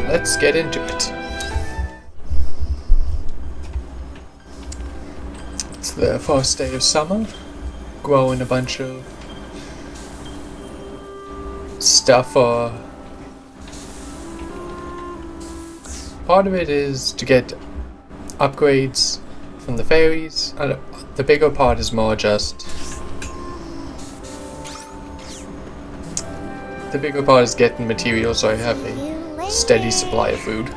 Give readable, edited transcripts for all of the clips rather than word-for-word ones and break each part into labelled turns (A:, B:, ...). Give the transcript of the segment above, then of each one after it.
A: let's get into it. It's the first day of summer. Growing a bunch of stuff. Part of it is to get upgrades from the fairies. The bigger part is more just... The bigger part is getting materials so I have a steady supply of food.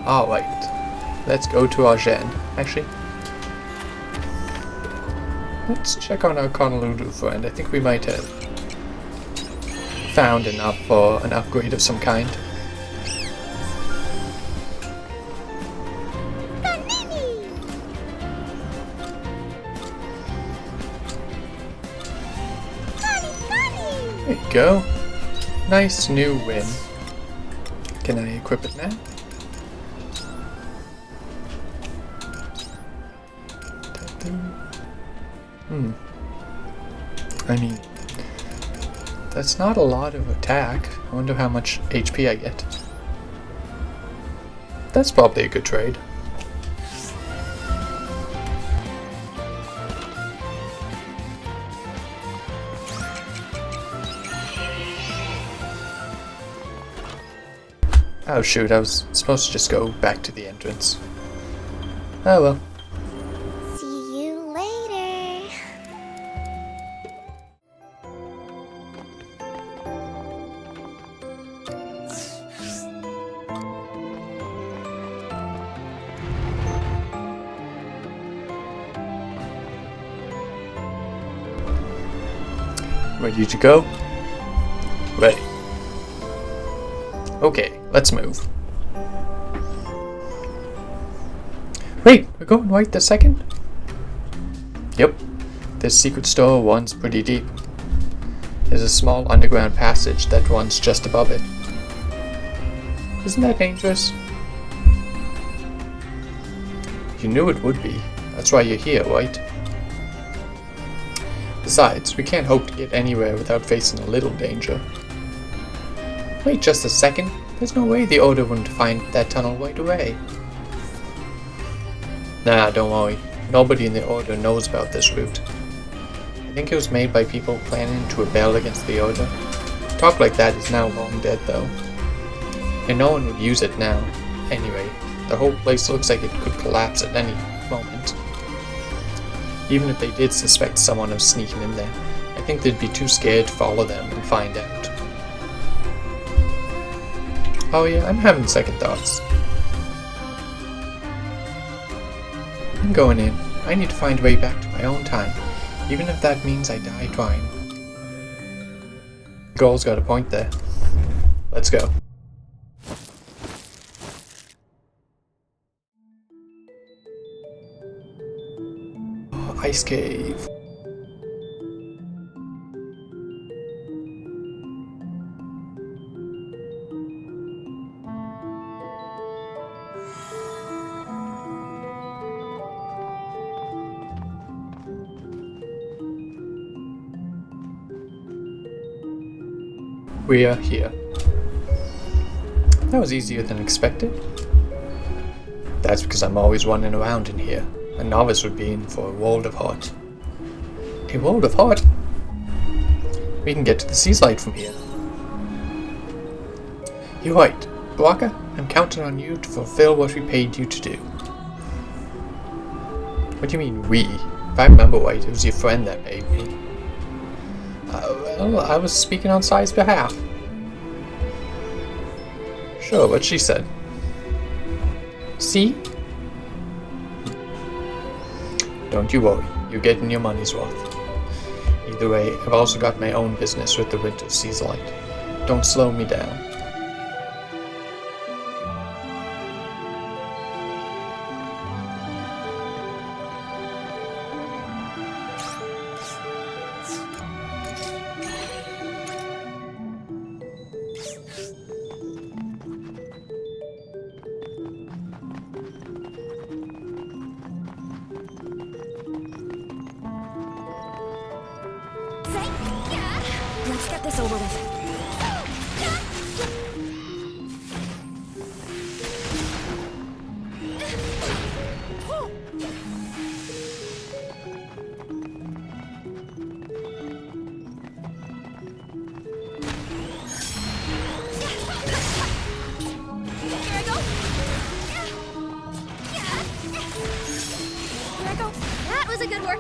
A: Alright, let's go to Argene. Actually, let's check on our Honolulu friend. I think we might have found enough for an upgrade of some kind. There you go. Nice new win. Can I equip it now? I mean, that's not a lot of attack. I wonder how much HP I get. That's probably a good trade. Oh shoot, I was supposed to just go back to the entrance. Oh well.
B: See you later.
A: Ready to go? Ready. Okay, let's move. Wait, we're going right this second? Yep. This secret store runs pretty deep. There's a small underground passage that runs just above it. Isn't that dangerous? You knew it would be. That's why you're here, right? Besides, we can't hope to get anywhere without facing a little danger. Wait just a second. There's no way the Order wouldn't find that tunnel right away. Nah, don't worry. Nobody in the Order knows about this route. I think it was made by people planning to rebel against the Order. Talk like that is now long dead though. And no one would use it now. Anyway, the whole place looks like it could collapse at any moment. Even if they did suspect someone of sneaking in there, I think they'd be too scared to follow them and find out. Oh yeah, I'm having second thoughts. I'm going in. I need to find a way back to my own time, even if that means I die trying. Goal's got a point there. Let's go. Oh, ice cave. We are here. That was easier than expected. That's because I'm always running around in here. A novice would be in for a world of hurt. A world of hurt? We can get to the seaside from here. You're right. Baraka, I'm counting on you to fulfill what we paid you to do. What do you mean, we? If I remember right, it was your friend that paid me. Well, I was speaking on Sai's behalf. Sure, what she said. See? Don't you worry, you're getting your money's worth. Either way, I've also got my own business with the Winter Seas Light. Don't slow me down.
B: Let's get this over with.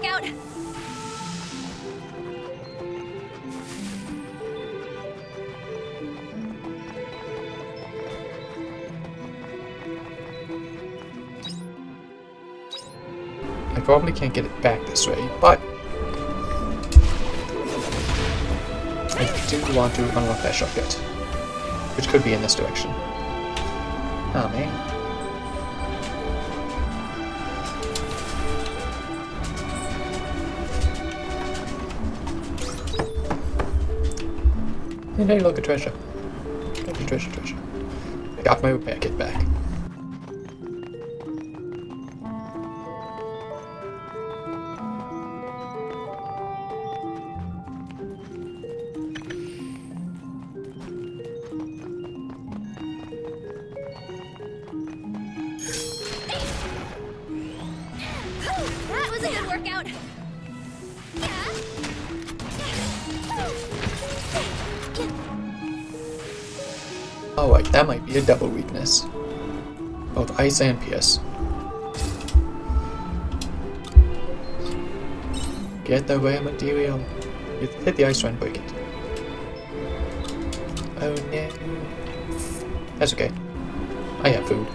C: workout.
A: I probably can't get it back this way, but I do want to unlock that shortcut, which could be in this direction. Oh man. And hey, look, a treasure. Treasure, treasure, treasure. I got my repair kit back.
C: That was a good workout.
A: Alright, that might be a double weakness. Both ice and pierce. Get the rare material. You hit the ice try and break it. Oh no. That's okay. I have food.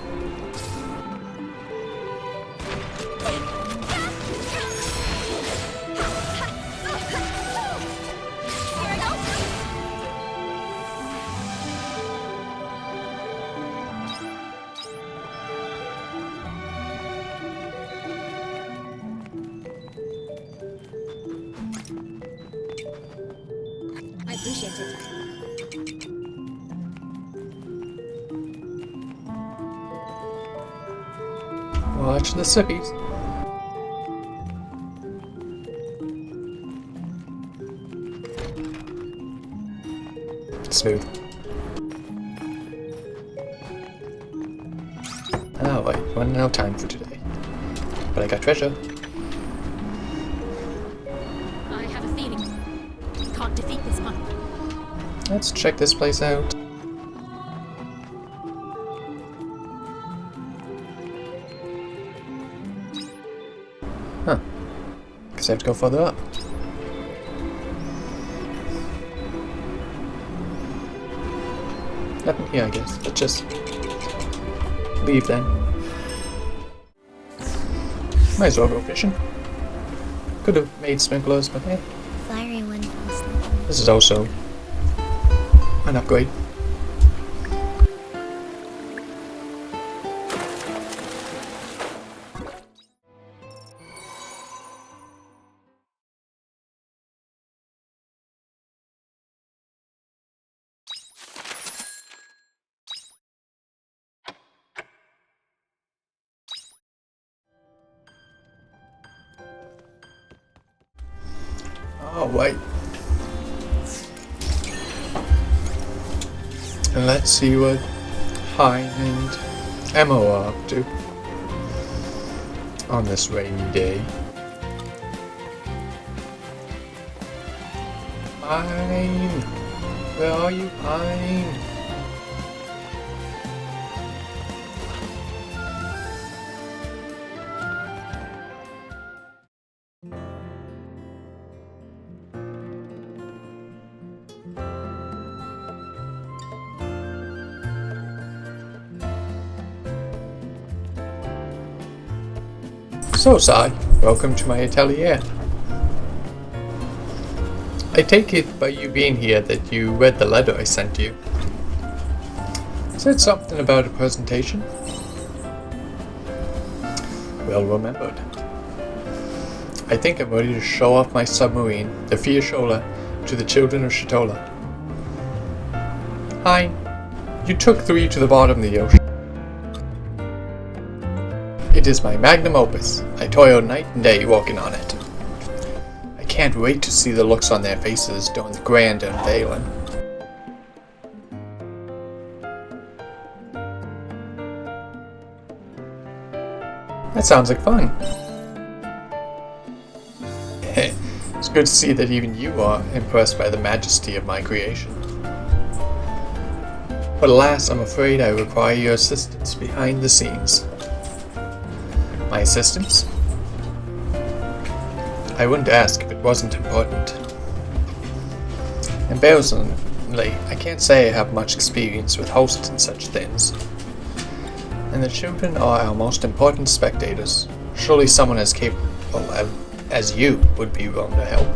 C: I appreciate it.
A: Watch the sippies. Smooth. Alright, running out of time for today. But I got treasure.
C: I have a feeling we can't defeat this one.
A: Let's check this place out. Huh. Guess I have to go further up. Nothing here, I guess. Let's just leave then. Might as well go fishing. Could have made sprinklers, but hey.
B: Fiery one fell asleep.
A: This is also an upgrade. Alright. And let's see what Hein and Emma are up to on this rainy day. Hein! Where are you, Hein? So, Sai, welcome to my atelier. I take it by you being here that you read the letter I sent you. Said something about a presentation? Well remembered. I think I'm ready to show off my submarine, the Fiashola, to the children of Shatola. Hi, you took 3 to the bottom of the ocean. It is my magnum opus. I toil night and day working on it. I can't wait to see the looks on their faces during the grand unveiling. That sounds like fun. It's good to see that even you are impressed by the majesty of my creation. But alas, I'm afraid I require your assistance behind the scenes. My assistance? I wouldn't ask if it wasn't important. Embarrassingly, I can't say I have much experience with hosts and such things. And the children are our most important spectators. Surely someone as capable as you would be willing to help.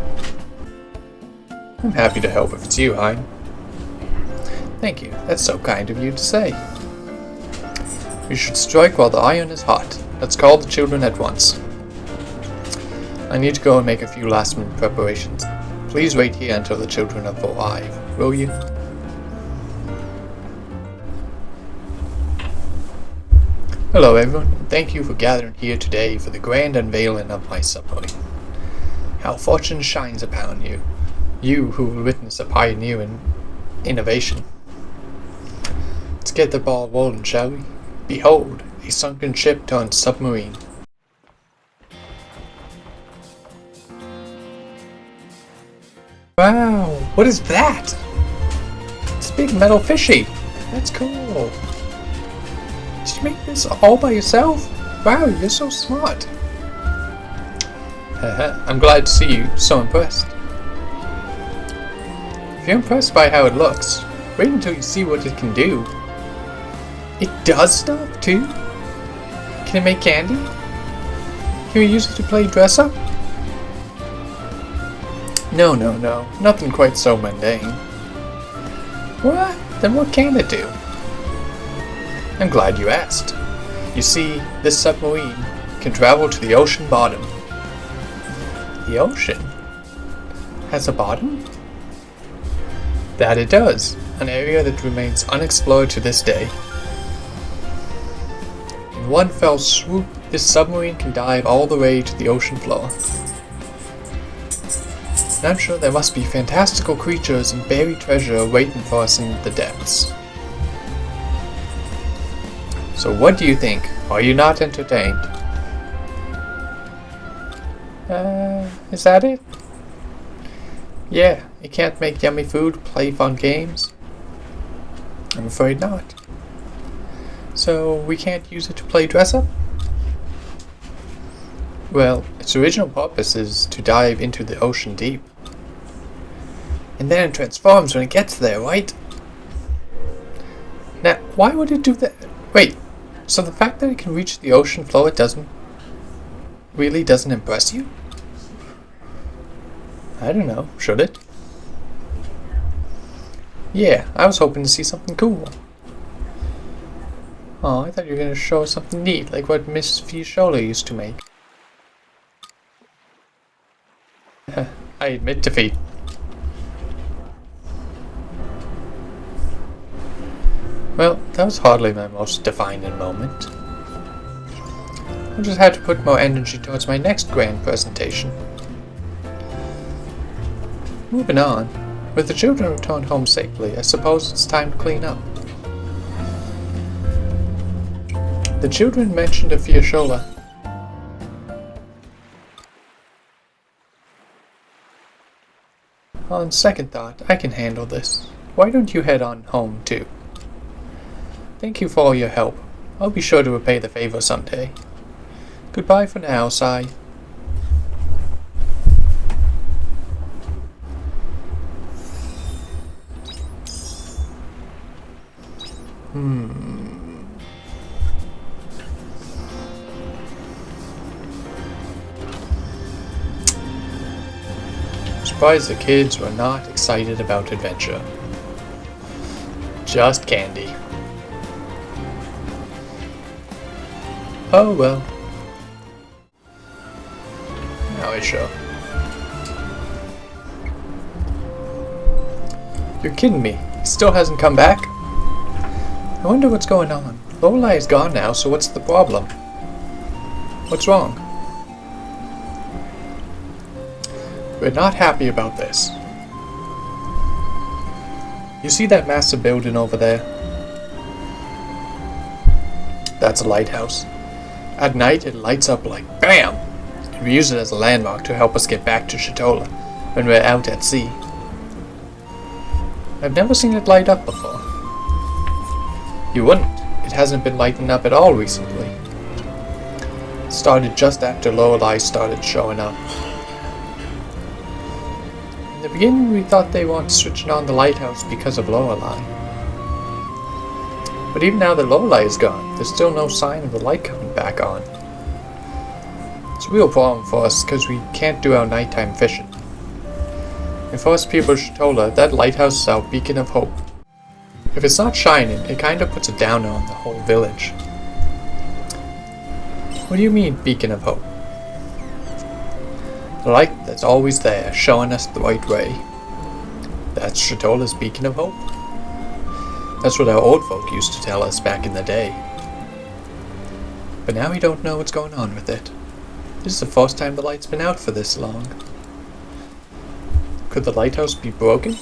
A: I'm happy to help if it's you, Hein. Thank you, that's so kind of you to say. We should strike while the iron is hot. Let's call the children at once. I need to go and make a few last-minute preparations. Please wait here until the children have arrived, will you? Hello everyone, and thank you for gathering here today for the grand unveiling of my submarine. How fortune shines upon you, you who will witness a pioneering innovation. Let's get the ball rolling, shall we? Behold, a sunken ship turned submarine. Wow, what is that? It's a big metal fishy. That's cool. Did you make this all by yourself? Wow, you're so smart. I'm glad to see you so impressed. If you're impressed by how it looks, wait until you see what it can do. It does stuff too? Can it make candy? Can we use it to play dress up? No, nothing quite so mundane. What? Then what can it do? I'm glad you asked. You see, this submarine can travel to the ocean bottom. The ocean has a bottom? That it does, an area that remains unexplored to this day. In one fell swoop, this submarine can dive all the way to the ocean floor. And I'm sure there must be fantastical creatures and buried treasure waiting for us in the depths. So what do you think? Are you not entertained? Is that it? Yeah, you can't make yummy food, play fun games? I'm afraid not. So we can't use it to play dress up? Well, its original purpose is to dive into the ocean deep. And then it transforms when it gets there, right? Now, why would it do that? Wait, so the fact that it can reach the ocean floor really doesn't impress you? I don't know, should it? Yeah, I was hoping to see something cool. Oh, I thought you were going to show us something neat, like what Miss Fieschola used to make. I admit defeat. Well, that was hardly my most defining moment. I just had to put more energy towards my next grand presentation. Moving on. With the children returned home safely, I suppose it's time to clean up. The children mentioned a Fieschola. On second thought, I can handle this. Why don't you head on home too? Thank you for all your help. I'll be sure to repay the favor someday. Goodbye for now, Sai. Surprised the kids were not excited about adventure. Just candy. Oh well. Now I show. You're kidding me. He still hasn't come back? I wonder what's going on. Lorelei is gone now, so what's the problem? What's wrong? We're not happy about this. You see that massive building over there? That's a lighthouse. At night it lights up like BAM! And we use it as a landmark to help us get back to Shatola when we're out at sea. I've never seen it light up before. You wouldn't. It hasn't been lighting up at all recently. It started just after Lorelei started showing up. the beginning we thought they weren't switching on the lighthouse because of Lorelei. But even now that Lorelei is gone, there's still no sign of the light coming back on. It's a real problem for us because we can't do our nighttime fishing. And Forest people told her that lighthouse is our beacon of hope. If it's not shining, it kind of puts a downer on the whole village. What do you mean, beacon of hope? The light that's always there, showing us the right way. That's Shatola's beacon of hope? That's what our old folk used to tell us back in the day. But now we don't know what's going on with it. This is the first time the light's been out for this long. Could the lighthouse be broken?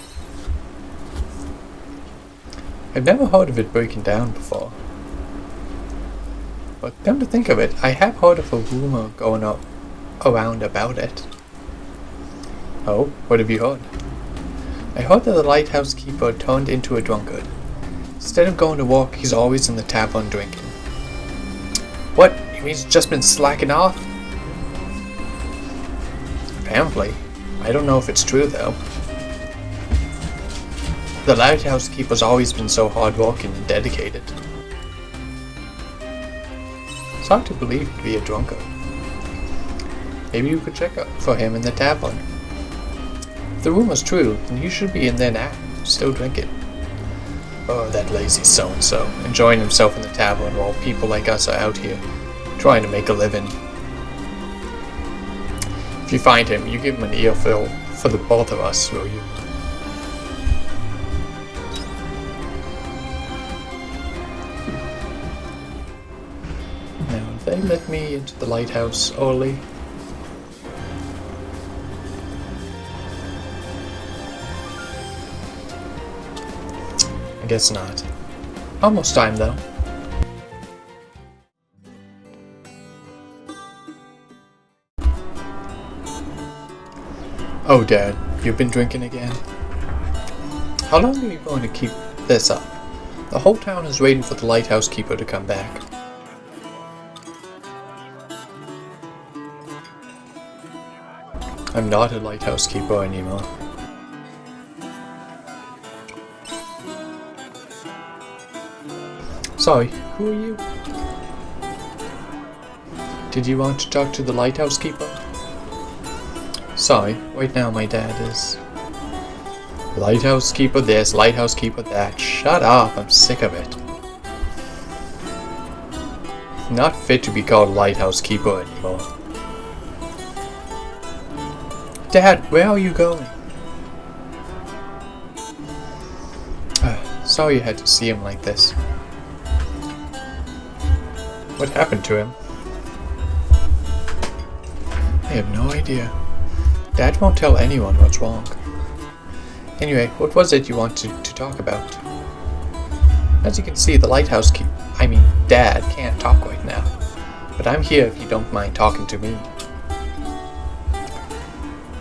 A: I've never heard of it breaking down before. But come to think of it, I have heard of a rumor going around about it. Oh, what have you heard? I heard that the lighthouse keeper turned into a drunkard. Instead of going to work, he's always in the tavern drinking. What? You mean he's just been slacking off? Apparently. I don't know if it's true though. The lighthouse keeper's always been so hard-working and dedicated. It's hard to believe he'd be a drunkard. Maybe you could check up for him in the tavern. If the rumor's true, then you should be in there now, still drinking. Oh, that lazy so-and-so, enjoying himself in the tavern while people like us are out here, trying to make a living. If you find him, you give him an earful for the both of us, will you? Now, if they let me into the lighthouse early, I guess not. Almost time though. Oh Dad, you've been drinking again? How long are you going to keep this up? The whole town is waiting for the lighthouse keeper to come back. I'm not a lighthouse keeper anymore. Sorry, who are you? Did you want to talk to the lighthouse keeper? Sorry, right now my dad is... Lighthouse keeper this, lighthouse keeper that. Shut up, I'm sick of it. Not fit to be called lighthouse keeper anymore. Dad, where are you going? Sorry you had to see him like this. What happened to him? I have no idea. Dad won't tell anyone what's wrong. Anyway, what was it you wanted to talk about? As you can see, the lighthouse Dad can't talk right now. But I'm here if you don't mind talking to me.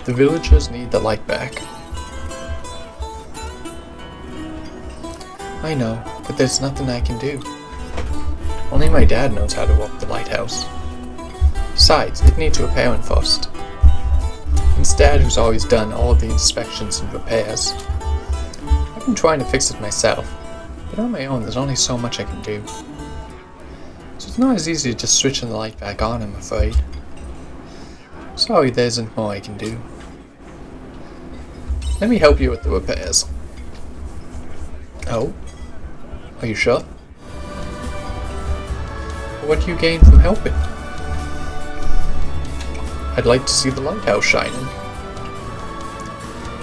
A: The villagers need the light back. I know, but there's nothing I can do. Only my dad knows how to work the lighthouse. Besides, it needs repairing first. It's Dad who's always done all of the inspections and repairs. I've been trying to fix it myself, but on my own there's only so much I can do. So it's not as easy to just switching the light back on, I'm afraid. Sorry, there isn't more I can do. Let me help you with the repairs. Oh? Are you sure? What do you gain from helping? I'd like to see the lighthouse shining.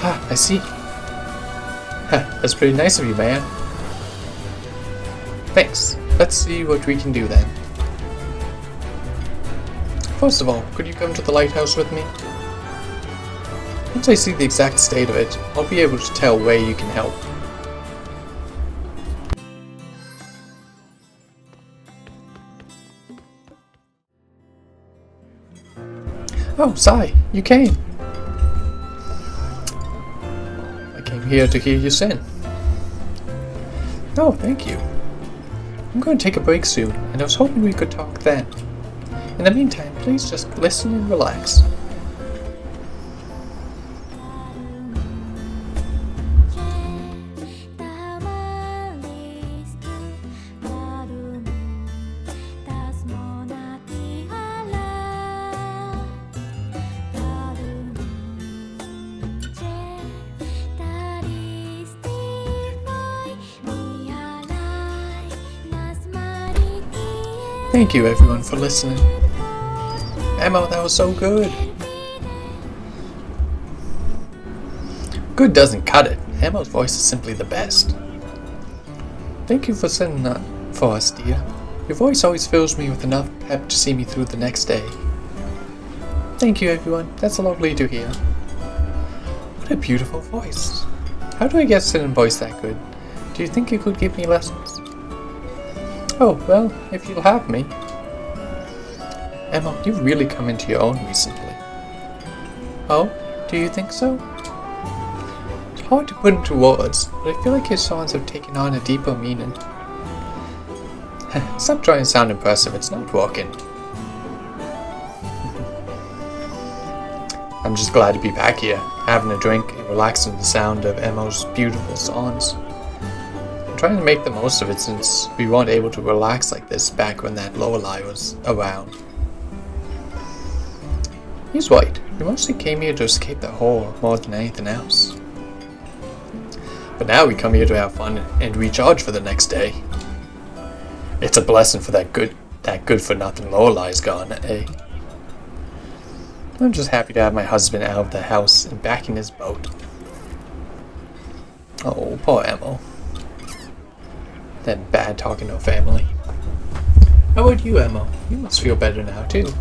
A: Ah, I see. Ha, that's pretty nice of you, man. Thanks. Let's see what we can do then. First of all, could you come to the lighthouse with me? Once I see the exact state of it, I'll be able to tell where you can help. Oh, Sai, you came. I came here to hear you sing. Oh, thank you. I'm going to take a break soon, and I was hoping we could talk then. In the meantime, please just listen and relax. Thank you everyone for listening. Emma, that was so good. Good doesn't cut it. Emma's voice is simply the best. Thank you for sending that for us, dear. Your voice always fills me with enough pep to see me through the next day. Thank you everyone, that's lovely to hear. What a beautiful voice. How do I get Sin voice that good? Do you think you could give me lessons? Oh, well, if you'll have me. Emma, you've really come into your own recently. Oh, do you think so? It's hard to put into words, but I feel like your songs have taken on a deeper meaning. Stop trying to sound impressive, it's not working. I'm just glad to be back here, having a drink and relaxing to the sound of Emma's beautiful songs. I'm trying to make the most of it since we weren't able to relax like this back when that Lorelei was around. He's right, we mostly came here to escape the hole more than anything else. But now we come here to have fun and recharge for the next day. It's a blessing for that good for nothing Lorelei's gone, eh? I'm just happy to have my husband out of the house and back in his boat. Oh, poor Emma. That bad talking to her family. How about you, Emma? You must feel better now, too.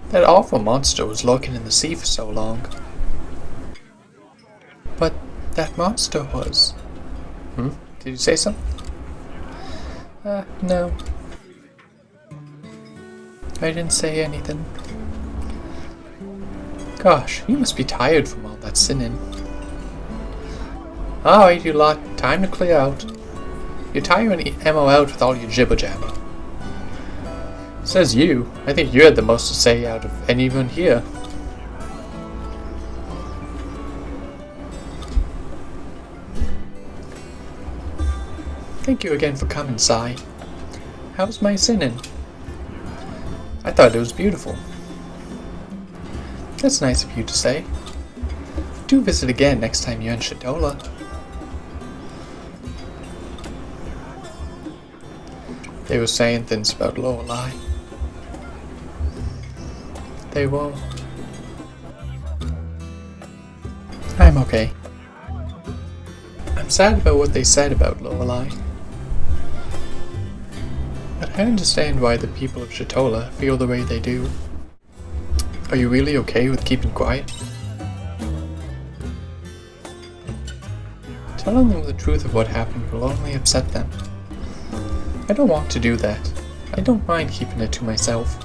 A: That awful monster was lurking in the sea for so long. But that monster was... Did you say something? No. I didn't say anything. Gosh, you must be tired from all that sinning. Alright, you lot, time to clear out. You're tiring Emma out with all your jibber-jabber. Says you. I think you had the most to say out of anyone here. Thank you again for coming, Si. How's my sinning? I thought it was beautiful. That's nice of you to say. Do visit again next time you're in Shatola. They were saying things about Lorelei. They were. I'm okay. I'm sad about what they said about Lorelei. But I understand why the people of Shatola feel the way they do. Are you really okay with keeping quiet? Telling them the truth of what happened will only upset them. I don't want to do that. I don't mind keeping it to myself.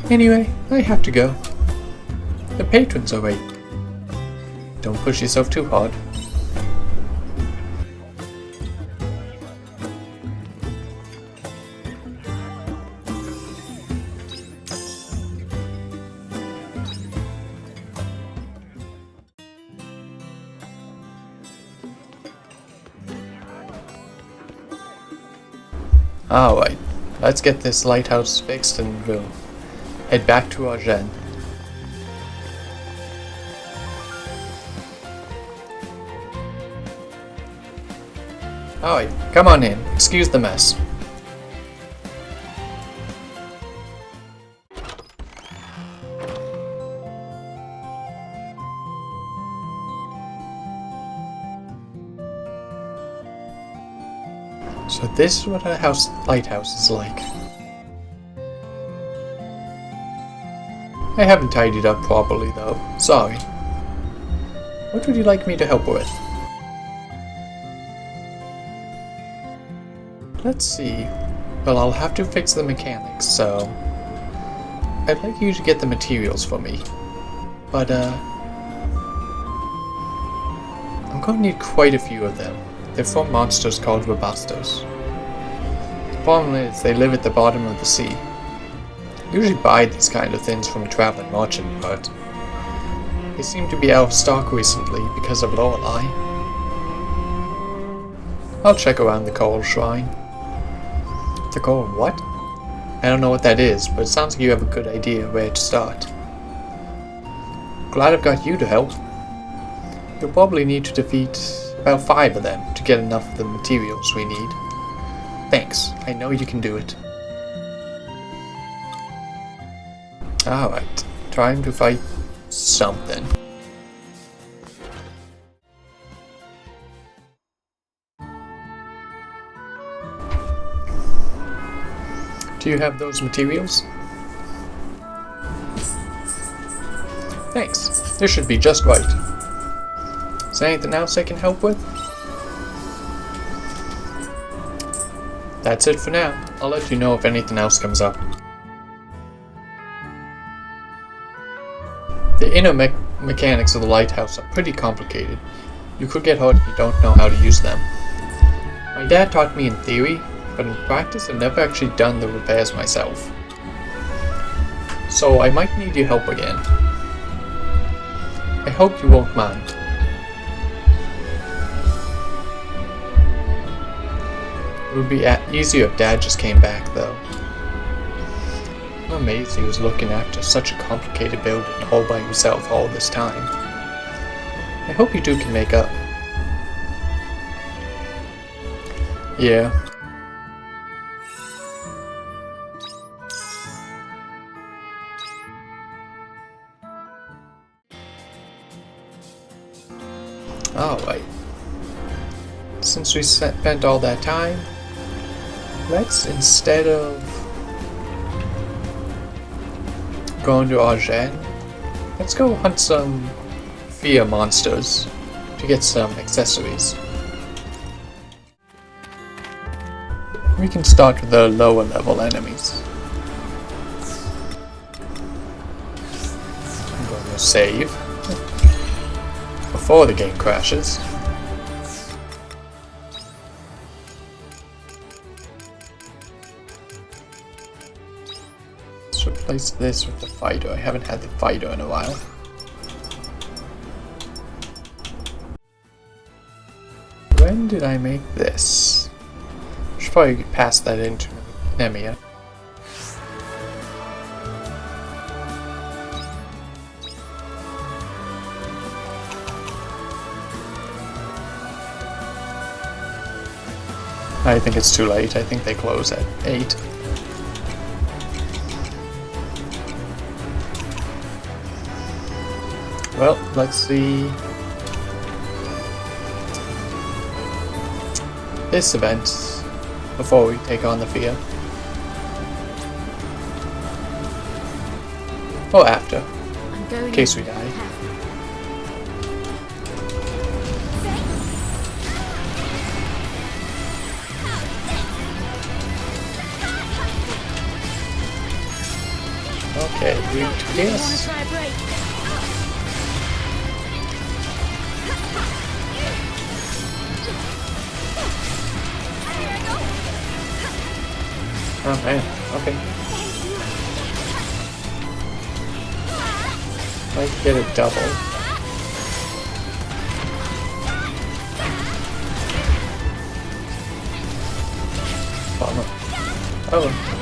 A: Anyway, I have to go. The patrons are waiting. Don't push yourself too hard. Alright, let's get this lighthouse fixed and we'll head back to Argene. Alright, come on in. Excuse the mess. So this is what a lighthouse is like. I haven't tidied up properly though. Sorry. What would you like me to help with? Let's see. Well, I'll have to fix the mechanics, so... I'd like you to get the materials for me. But, I'm going to need quite a few of them. They're from monsters called Robustos. The problem is, they live at the bottom of the sea. I usually buy these kind of things from a traveling merchant, but... they seem to be out of stock recently because of Lorelei. I'll check around the Coral Shrine. The Coral what? I don't know what that is, but it sounds like you have a good idea where to start. Glad I've got you to help. You'll probably need to defeat about 5 of them to get enough of the materials we need. Thanks, I know you can do it. Alright, time to fight something. Do you have those materials? Thanks, this should be just right. Is there anything else I can help with? That's it for now. I'll let you know if anything else comes up. The inner mechanics of the lighthouse are pretty complicated. You could get hurt if you don't know how to use them. My dad taught me in theory, but in practice I've never actually done the repairs myself. So I might need your help again. I hope you won't mind. It would be easier if Dad just came back, though. I'm amazed he was looking after such a complicated building all by himself all this time. I hope you two can make up. Yeah. Alright. Since we spent all that time, let's, instead of going to Argene, let's go hunt some fear monsters to get some accessories. We can start with the lower level enemies. I'm going to save before the game crashes. Let's replace this with the fighter. I haven't had the fighter in a while. When did I make this? Should probably pass that into Nemia. I think it's too late. I think they close at 8. Well, let's see this event before we take on the fear. Or after, in case we die. Okay, yes. Oh man, okay. Might get a double. Bummer. Oh.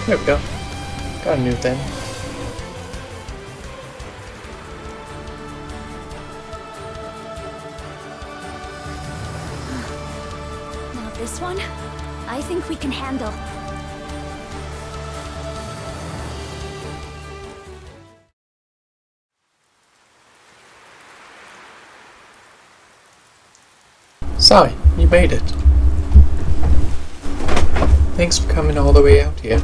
A: There we go. Got a new thing.
C: Now this one, I think we can handle.
A: Sorry, you made it. Thanks for coming all the way out here.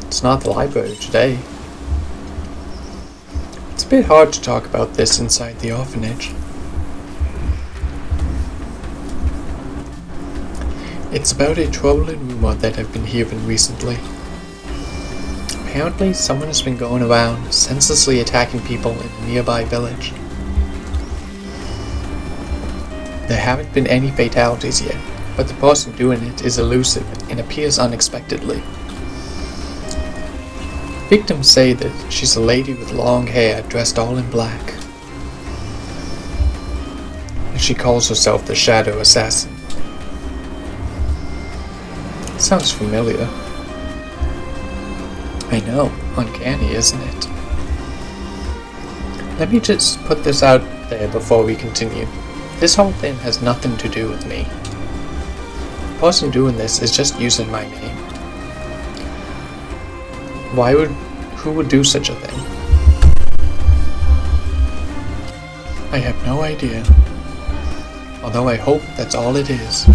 A: It's not the library today. It's a bit hard to talk about this inside the orphanage. It's about a troubling rumor that I've been hearing recently. Apparently, someone has been going around senselessly attacking people in a nearby village. There haven't been any fatalities yet, but the person doing it is elusive and appears unexpectedly. Victims say that she's a lady with long hair dressed all in black. And she calls herself the Shadow Assassin. Sounds familiar. I know, uncanny, isn't it? Let me just put this out there before we continue. This whole thing has nothing to do with me. The person doing this is just using my name. Who would do such a thing? I have no idea. Although I hope that's all it is.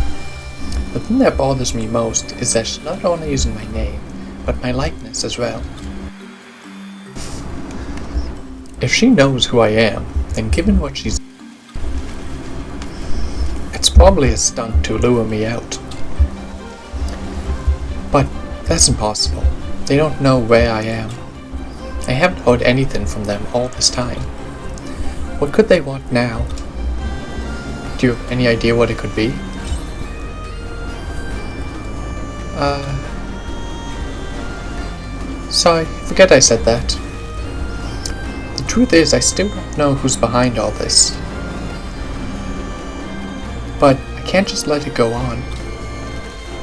A: The thing that bothers me most is that she's not only using my name, but my likeness as well. If she knows who I am, then given what she's... it's probably a stunt to lure me out. But that's impossible. They don't know where I am. I haven't heard anything from them all this time. What could they want now? Do you have any idea what it could be? Sorry, forget I said that. The truth is, I still don't know who's behind all this. But I can't just let it go on.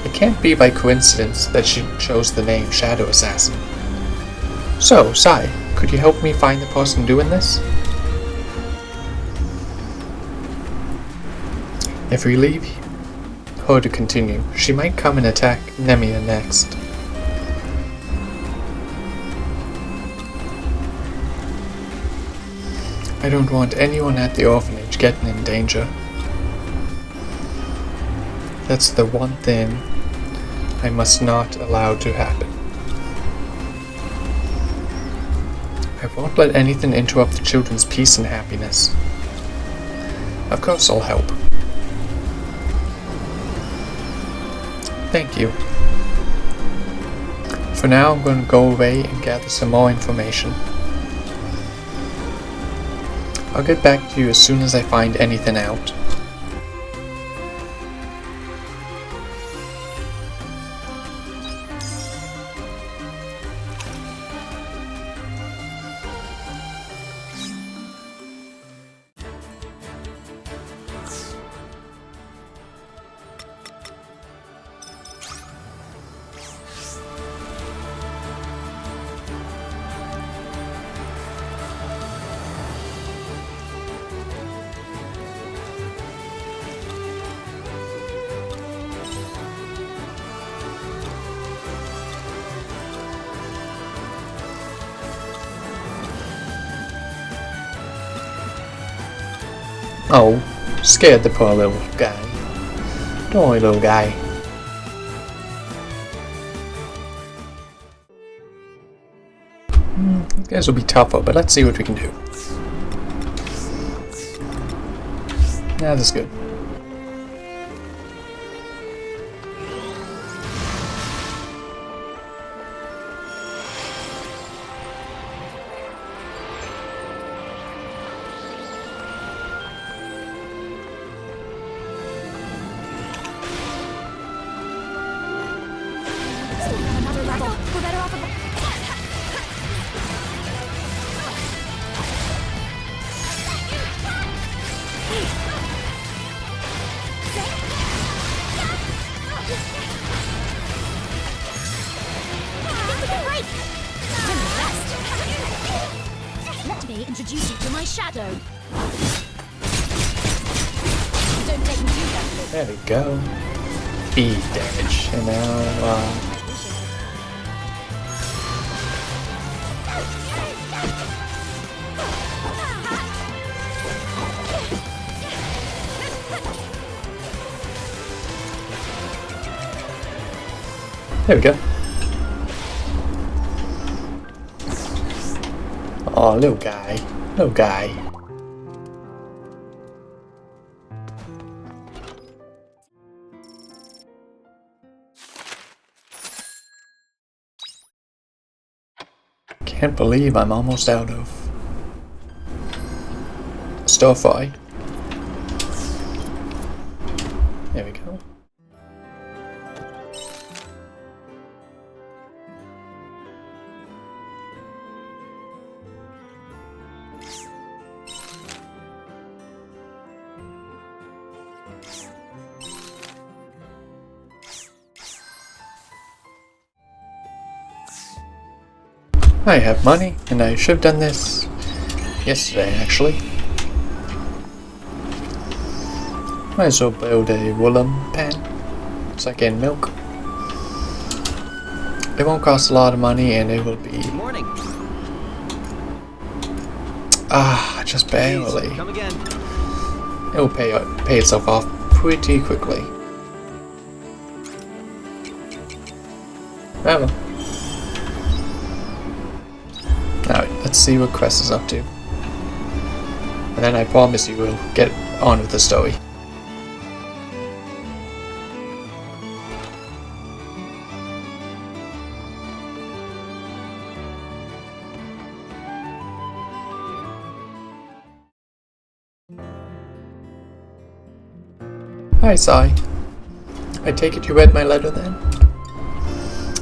A: It can't be by coincidence that she chose the name Shadow Assassin. So, Sai, could you help me find the person doing this? If we leave her to continue, she might come and attack Nemia next. I don't want anyone at the orphanage getting in danger. That's the one thing I must not allow to happen. I won't let anything interrupt the children's peace and happiness. Of course I'll help. Thank you. For now, I'm going to go away and gather some more information. I'll get back to you as soon as I find anything out. Oh, scared the poor little guy. Don't worry, little guy. These guys will be tougher, but let's see what we can do. Yeah, that's good.
C: Another level. We're better off. Let me introduce you to my shadow. Don't take me too carefully.
A: There we go. Speed damage. And now, there we go. Oh, little guy. Little guy. Can't believe I'm almost out of stir fry. There we go. I have money, and I should have done this Yesterday, actually. Might as well build a woolen pen so I can milk. It won't cost a lot of money and it will be...
D: Good morning.
A: Just barely.
D: Please, come again.
A: It will pay itself off pretty quickly. Well. Alright, let's see what Cress is up to. And then I promise you we'll get on with the story. Hi, Sai. I take it you read my letter then?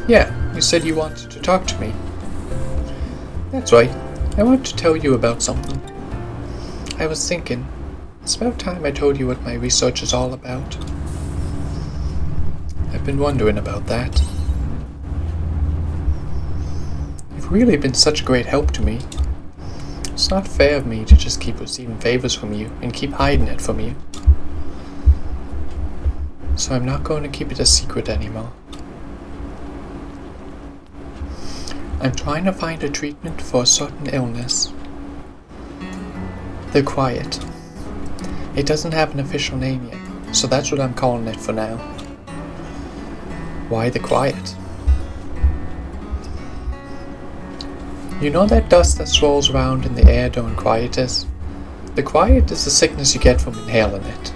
A: Yeah, you said you wanted to talk to me. That's right. I want to tell you about something. I was thinking, it's about time I told you what my research is all about. I've been wondering about that. You've really been such a great help to me. It's not fair of me to just keep receiving favors from you and keep hiding it from you. So I'm not going to keep it a secret anymore. I'm trying to find a treatment for a certain illness. The Quiet. It doesn't have an official name yet, so that's what I'm calling it for now. Why the Quiet? You know that dust that swirls around in the air during quietus? The Quiet is the sickness you get from inhaling it.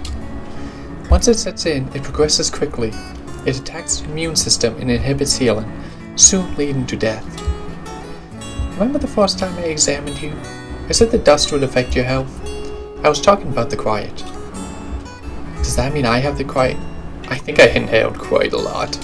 A: Once it sets in, it progresses quickly. It attacks the immune system and inhibits healing, soon leading to death. Remember the first time I examined you? I said the dust would affect your health. I was talking about the Quiet. Does that mean I have the Quiet? I think I inhaled quite a lot.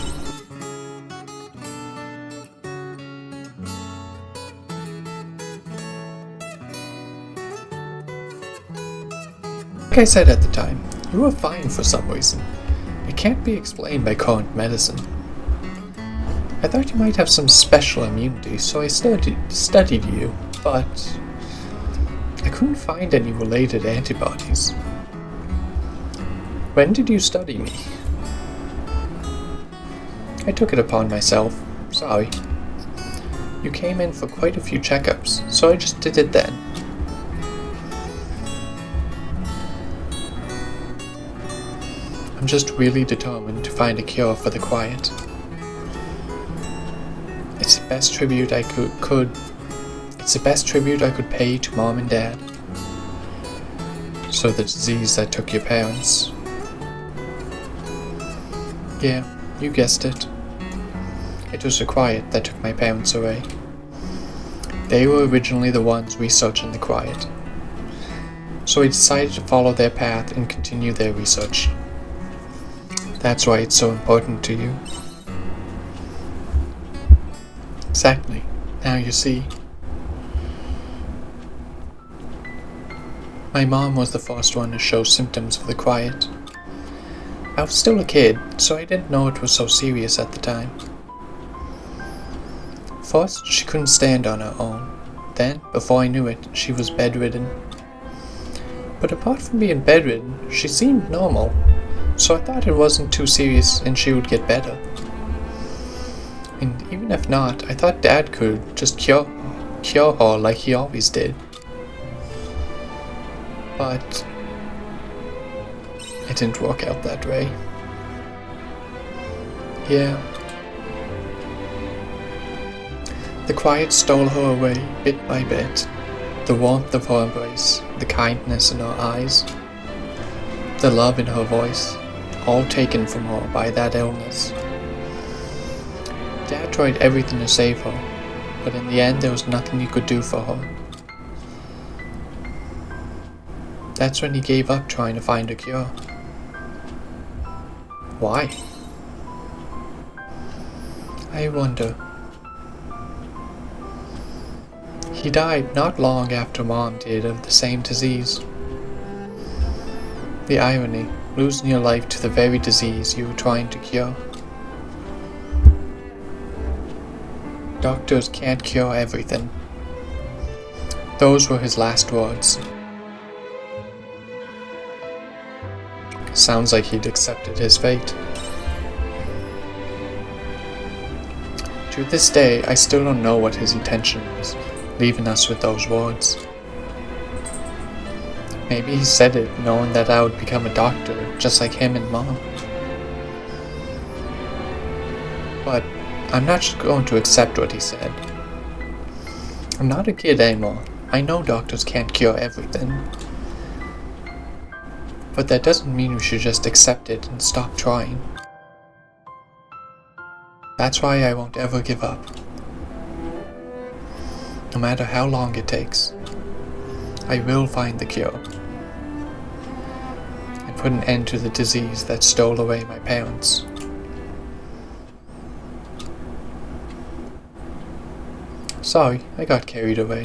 A: Like I said at the time, you were fine for some reason. It can't be explained by current medicine. I thought you might have some special immunity, so I studied you, but I couldn't find any related antibodies. When did you study me? I took it upon myself. Sorry. You came in for quite a few checkups, so I just did it then. I'm just really determined to find a cure for the Quiet. It's the best tribute I could. It's the best tribute I could pay to Mom and Dad. So the disease that took your parents. Yeah, you guessed it. It was the Quiet that took my parents away. They were originally the ones researching the Quiet. So I decided to follow their path and continue their research. That's why it's so important to you. Exactly. Now you see. My mom was the first one to show symptoms of the Quiet. I was still a kid, so I didn't know it was so serious at the time. First, she couldn't stand on her own. Then, before I knew it, she was bedridden. But apart from being bedridden, she seemed normal. So I thought it wasn't too serious and she would get better. And even if not, I thought Dad could just cure her like he always did. But it didn't work out that way. Yeah. The Quiet stole her away bit by bit. The warmth of her embrace, the kindness in her eyes, the love in her voice, all taken from her by that illness. Dad tried everything to save her, but in the end there was nothing he could do for her. That's when he gave up trying to find a cure. Why? I wonder. He died not long after Mom did of the same disease. The irony, losing your life to the very disease you were trying to cure. Doctors can't cure everything. Those were his last words. Sounds like he'd accepted his fate. To this day, I still don't know what his intention was, leaving us with those words. Maybe he said it knowing that I would become a doctor, just like him and Mom. But I'm not just going to accept what he said. I'm not a kid anymore. I know doctors can't cure everything. But that doesn't mean we should just accept it and stop trying. That's why I won't ever give up. No matter how long it takes, I will find the cure. And put an end to the disease that stole away my parents. Sorry, I got carried away.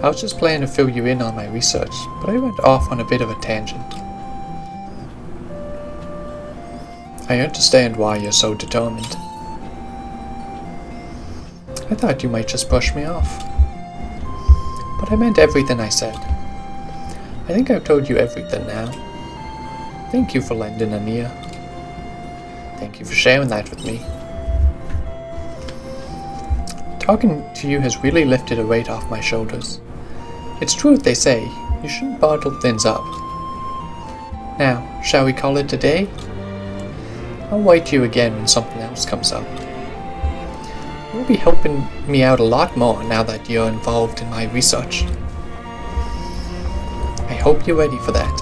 A: I was just planning to fill you in on my research, but I went off on a bit of a tangent. I understand why you're so determined. I thought you might just push me off. But I meant everything I said. I think I've told you everything now. Thank you for lending an ear. Thank you for sharing that with me. Talking to you has really lifted a weight off my shoulders. It's true what they say, you shouldn't bottle things up. Now, shall we call it a day? I'll write to you again when something else comes up. You'll be helping me out a lot more now that you're involved in my research. I hope you're ready for that.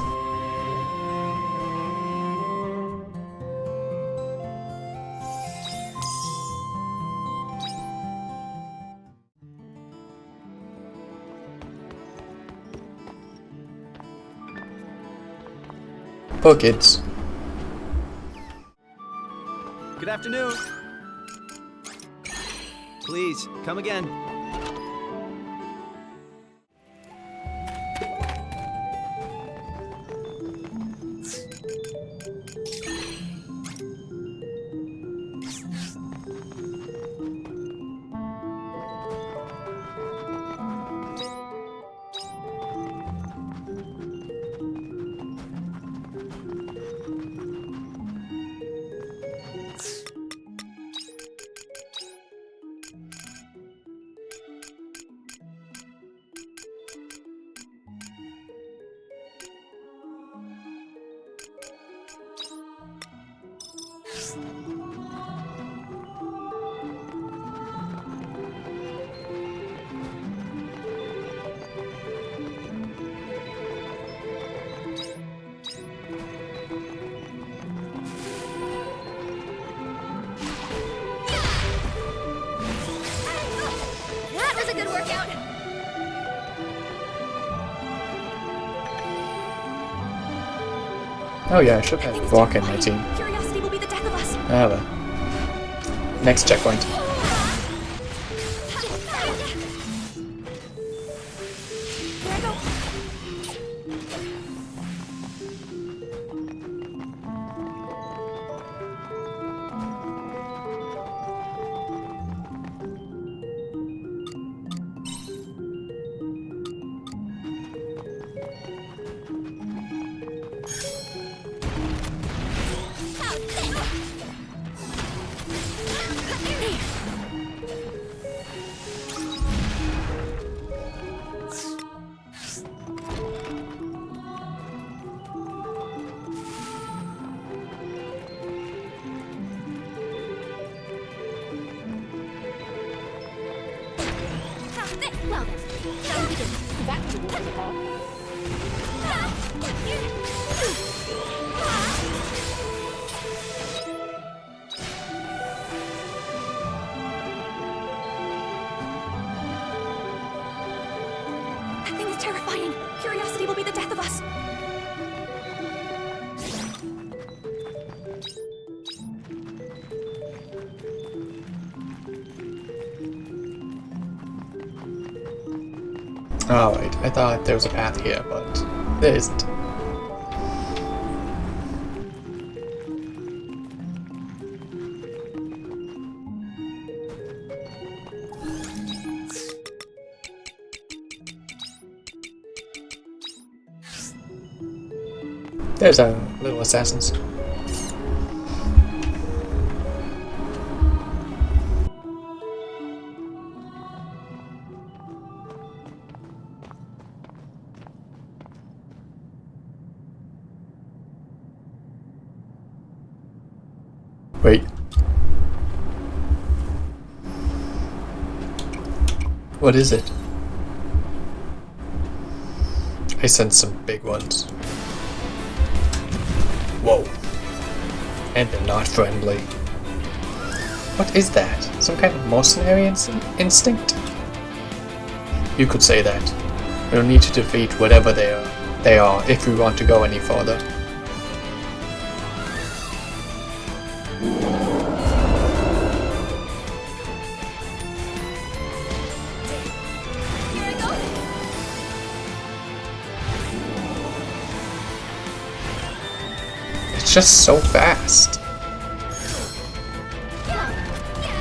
A: For kids.
D: Good afternoon. Please, come again.
C: That was a good workout.
A: Oh yeah, I should have walk in my team.
C: Curiosity will be the death of us.
A: Ah well. Next checkpoint.
C: There I go. Well then, shall we begin? Back to the hall. That thing is terrifying. Curiosity will be the death of us.
A: Alright, I thought there was a path here, but there isn't. There's our little assassins. Wait. What is it? I sense some big ones. Whoa. And they're not friendly. What is that? Some kind of mercenary instinct? You could say that. We'll need to defeat whatever they are if we want to go any further.
C: Here I go.
A: It's just so fast.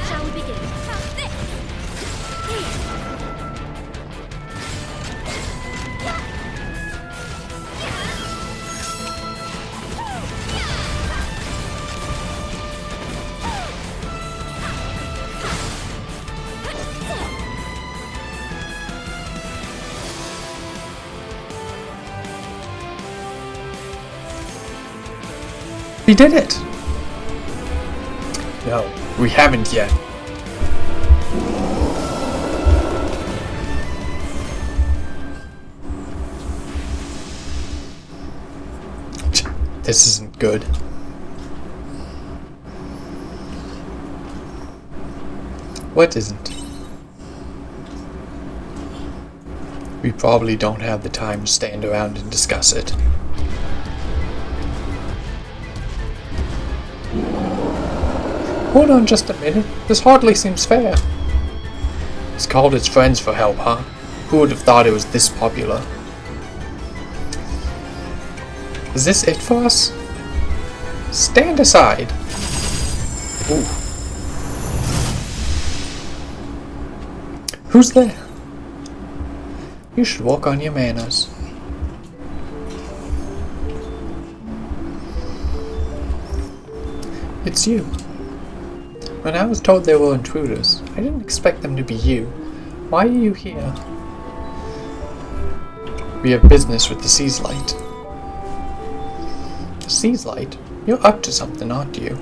C: Shall we begin? How's this?
A: We did it! No, we haven't yet. This isn't good. What isn't? We probably don't have the time to stand around and discuss it. Hold on just a minute. This hardly seems fair. He's called his friends for help, huh? Who would have thought it was this popular? Is this it for us? Stand aside. Ooh. Who's there? You should work on your manners. It's you. When I was told they were intruders, I didn't expect them to be you. Why are you here? We have business with the Sea's Light. The Sea's Light? You're up to something, aren't you?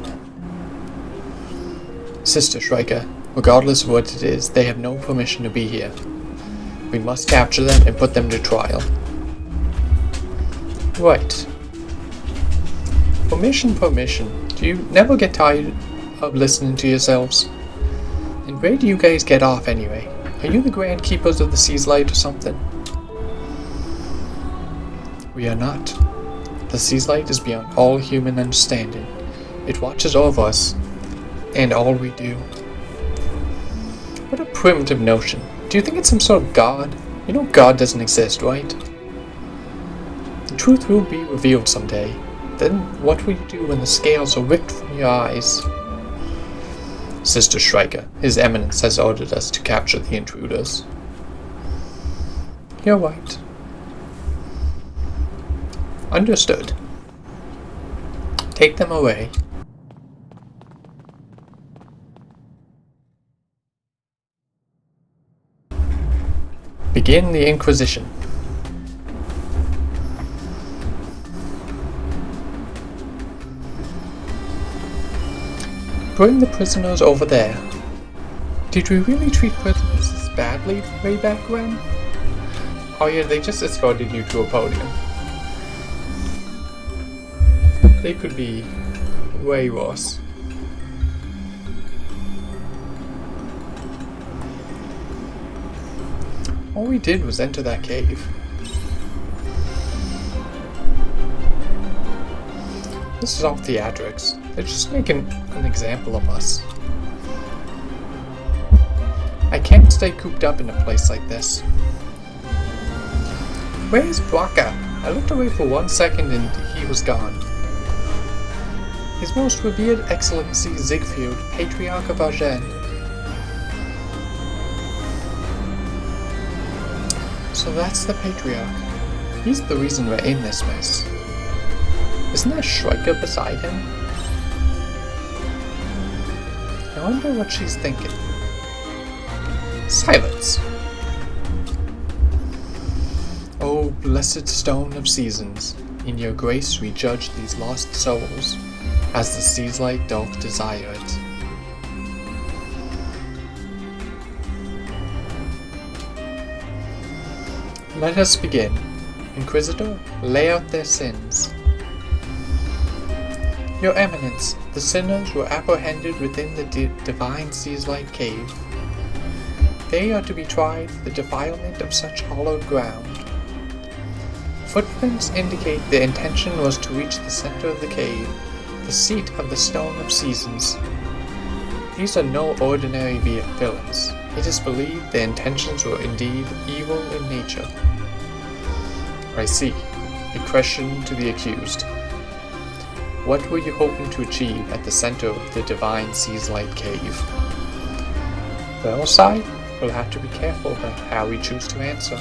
A: Sister Shrika, regardless of what it is, they have no permission to be here. We must capture them and put them to trial. Right. Permission. Do you never get tired of listening to yourselves? And where do you guys get off anyway? Are you the Grand Keepers of the Sea's Light or something? We are not. The Sea's Light is beyond all human understanding. It watches over us and all we do. What a primitive notion. Do you think it's some sort of god? You know God doesn't exist, right? The truth will be revealed someday. Then what will you do when the scales are ripped from your eyes? Sister Shrika, His Eminence has ordered us to capture the intruders. You're right. Understood. Take them away. Begin the Inquisition. Bring the prisoners over there. Did we really treat prisoners this badly way back when? Oh yeah, they just escorted you to a podium. They could be way worse. All we did was enter that cave. This is all theatrics. They're just making an example of us. I can't stay cooped up in a place like this. Where's Braca? I looked away for 1 second and he was gone. His Most Revered Excellency Siegfried, Patriarch of Argene. So that's the Patriarch. He's the reason we're in this mess. Isn't there Shrika beside him? I wonder what she's thinking. Silence! O blessed stone of seasons, in your grace we judge these lost souls, as the sea's light doth desire it. Let us begin. Inquisitor, lay out their sins. Your Eminence, the sinners were apprehended within the divine sea's light cave. They are to be tried for the defilement of such hallowed ground. Footprints indicate their intention was to reach the center of the cave, the seat of the Stone of Seasons. These are no ordinary villains. It is believed their intentions were indeed evil in nature. I see. A question to the accused. What were you hoping to achieve at the center of the divine sea's light cave? Well, Sai, we'll have to be careful about how we choose to answer.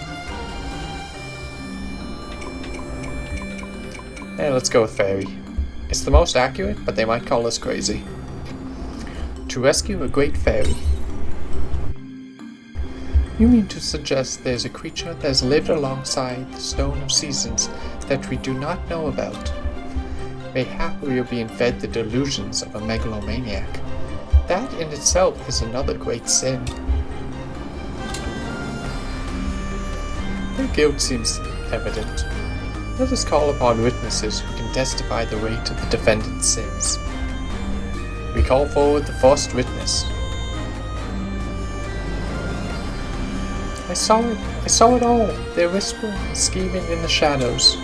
A: Let's go with fairy. It's the most accurate, but they might call us crazy. To rescue a great fairy. You mean to suggest there's a creature that has lived alongside the Stone of Seasons that we do not know about? Mayhap we are being fed the delusions of a megalomaniac. That in itself is another great sin. Their guilt seems evident. Let us call upon witnesses who can testify the weight of the defendant's sins. We call forward the first witness. I saw it all. They're whispering and scheming in the shadows.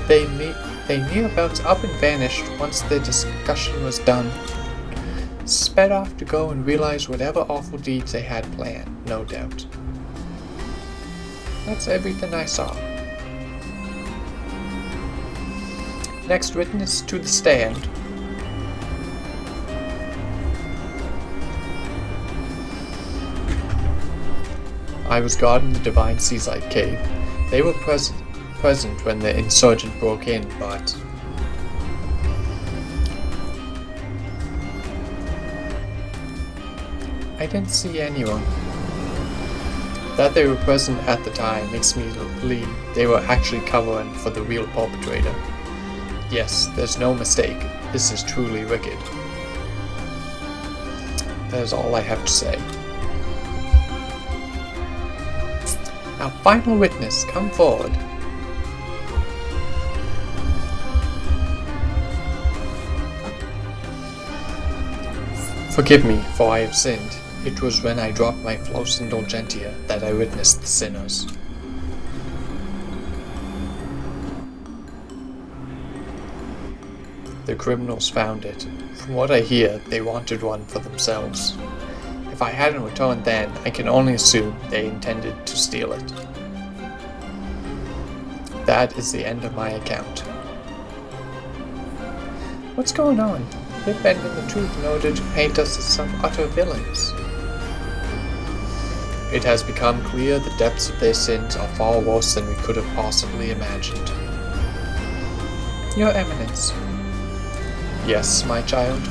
A: They nearabouts up and vanished once their discussion was done. Sped off to go and realize whatever awful deeds they had planned, no doubt. That's everything I saw. Next witness to the stand. I was guarding the Divine Seaside Cave. They were present when the insurgent broke in, but I didn't see anyone. That they were present at the time makes me believe they were actually covering for the real perpetrator. Yes, there's no mistake. This is truly wicked. That is all I have to say. Our final witness, come forward. Forgive me, for I have sinned. It was when I dropped my Flos Indulgentia that I witnessed the sinners. The criminals found it. From what I hear, they wanted one for themselves. If I hadn't returned then, I can only assume they intended to steal it. That is the end of my account. What's going on? They're bending the truth in order to paint us as some utter villains. It has become clear the depths of their sins are far worse than we could have possibly imagined. Your Eminence. Yes, my child.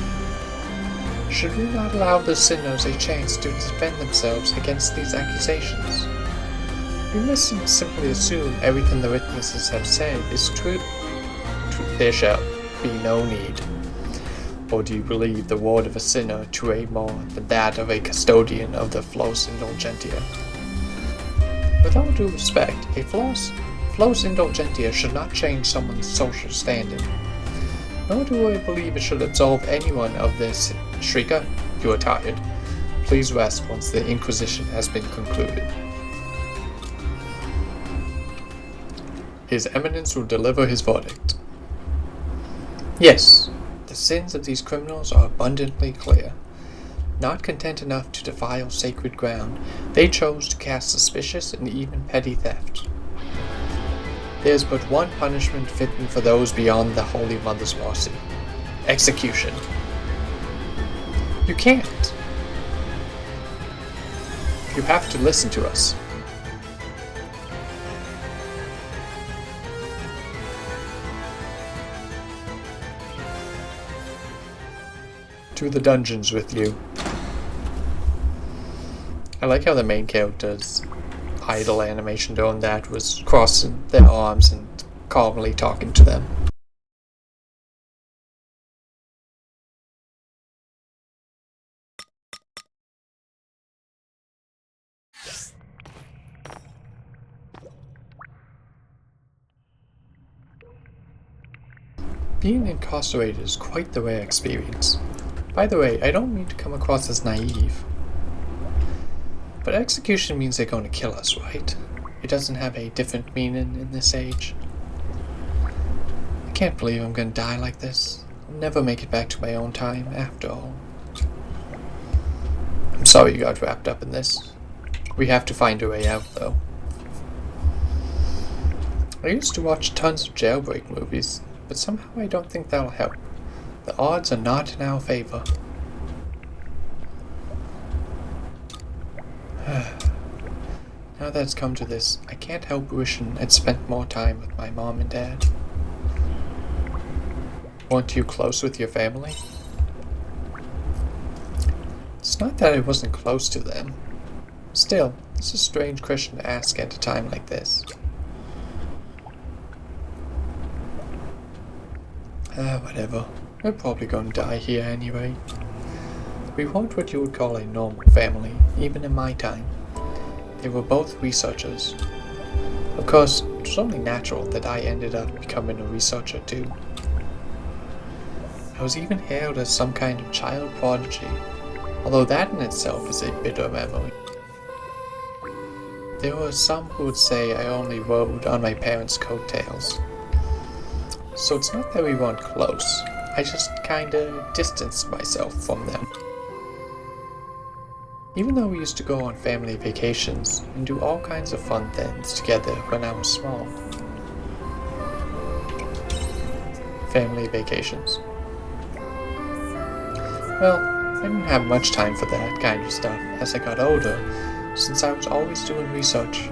A: Should we not allow the sinners a chance to defend themselves against these accusations? We mustn't simply assume everything the witnesses have said is true. There shall be no need. Or do you believe the word of a sinner to weigh more than that of a custodian of the Flos Indulgentia? With all due respect, a Flos Indulgentia should not change someone's social standing. Nor do I believe it should absolve anyone of their sin. Shrika, you are tired. Please rest once the Inquisition has been concluded. His Eminence will deliver his verdict. Yes. The sins of these criminals are abundantly clear. Not content enough to defile sacred ground, they chose to cast suspicious and even petty theft. There is but one punishment fitting for those beyond the Holy Mother's mercy: execution. You can't. You have to listen to us. To the dungeons with you. I like how the main character's idle animation doing that was crossing their arms and calmly talking to them. Being incarcerated is quite the rare experience. By the way, I don't mean to come across as naive. But execution means they're going to kill us, right? It doesn't have a different meaning in this age. I can't believe I'm going to die like this. I'll never make it back to my own time, after all. I'm sorry you got wrapped up in this. We have to find a way out, though. I used to watch tons of jailbreak movies, but somehow I don't think that'll help. The odds are not in our favor. Now that it's come to this, I can't help wishing I'd spent more time with my mom and dad. Weren't you close with your family? It's not that I wasn't close to them. Still, it's a strange question to ask at a time like this. Whatever. We're probably going to die here anyway. We weren't what you would call a normal family, even in my time. They were both researchers. Of course, it was only natural that I ended up becoming a researcher too. I was even hailed as some kind of child prodigy, although that in itself is a bitter memory. There were some who would say I only rode on my parents' coattails. So it's not that we weren't close, I just kinda distanced myself from them. Even though we used to go on family vacations and do all kinds of fun things together when I was small. Family vacations. Well, I didn't have much time for that kind of stuff as I got older, since I was always doing research.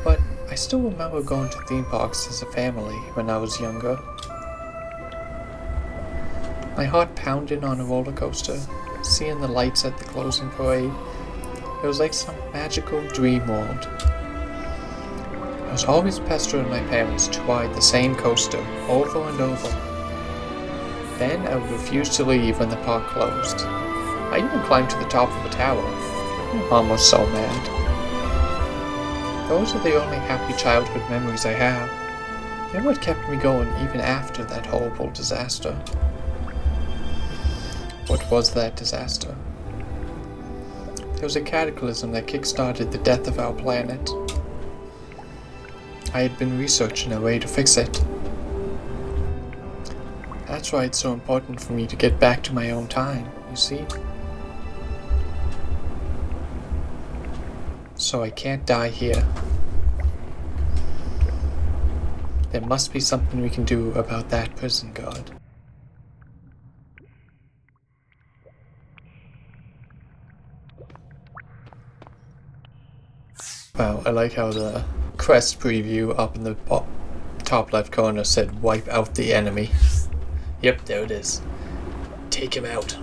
A: But I still remember going to theme parks as a family when I was younger. My heart pounding on a roller coaster, seeing the lights at the closing parade. It was like some magical dream world. I was always pestering my parents to ride the same coaster over and over. Then I would refuse to leave when the park closed. I even climbed to the top of a tower. Mom was so mad. Those are the only happy childhood memories I have. They're what kept me going even after that horrible disaster. What was that disaster? There was a cataclysm that kick-started the death of our planet. I had been researching a way to fix it. That's why it's so important for me to get back to my own time, you see? So I can't die here. There must be something we can do about that prison guard. Wow, I like how the quest preview up in the top left corner said wipe out the enemy. Yep, there it is. Take him out.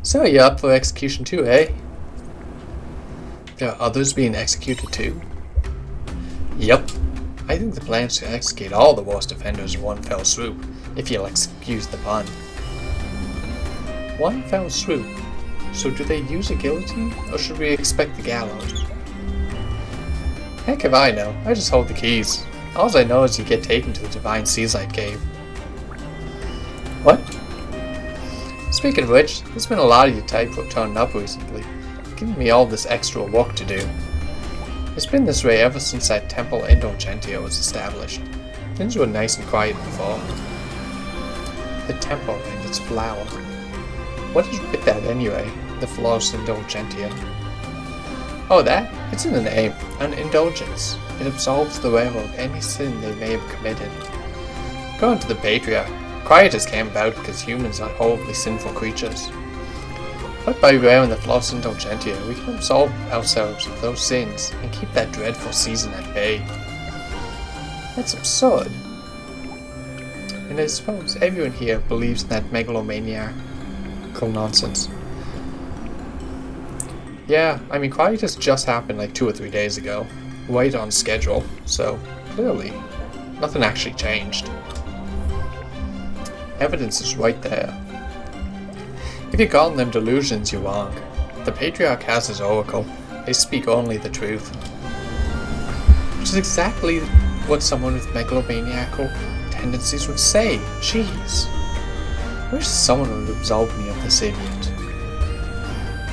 A: So you're up for execution too, eh? There are others being executed too? Yep. I think the plan is to execute all the worst offenders in one fell swoop, if you'll excuse the pun. One fell swoop? So do they use a guillotine, or should we expect the gallows? Heck if I know, I just hold the keys. All I know is you get taken to the Divine Seaside Cave. What? Speaking of which, there's been a lot of you type turning up recently, giving me all this extra work to do. It's been this way ever since that Temple Indulgentia was established. Things were nice and quiet before. The temple and its flower. What is with that anyway? The Florus Indulgentia. Oh, that? It's in the name. An indulgence. It absolves the wearer of any sin they may have committed. According to the Patriarch, quietus came about because humans are horribly sinful creatures. But by wearing the Florus Indulgentia, we can absolve ourselves of those sins and keep that dreadful season at bay. That's absurd. And I suppose everyone here believes in that megalomaniacal nonsense. Yeah, I mean, Quietus just happened like 2 or 3 days ago. Right on schedule, so clearly nothing actually changed. Evidence is right there. If you're calling them delusions, you're wrong. The Patriarch has his oracle. They speak only the truth. Which is exactly what someone with megalomaniacal tendencies would say. Jeez. I wish someone would absolve me of this idiot.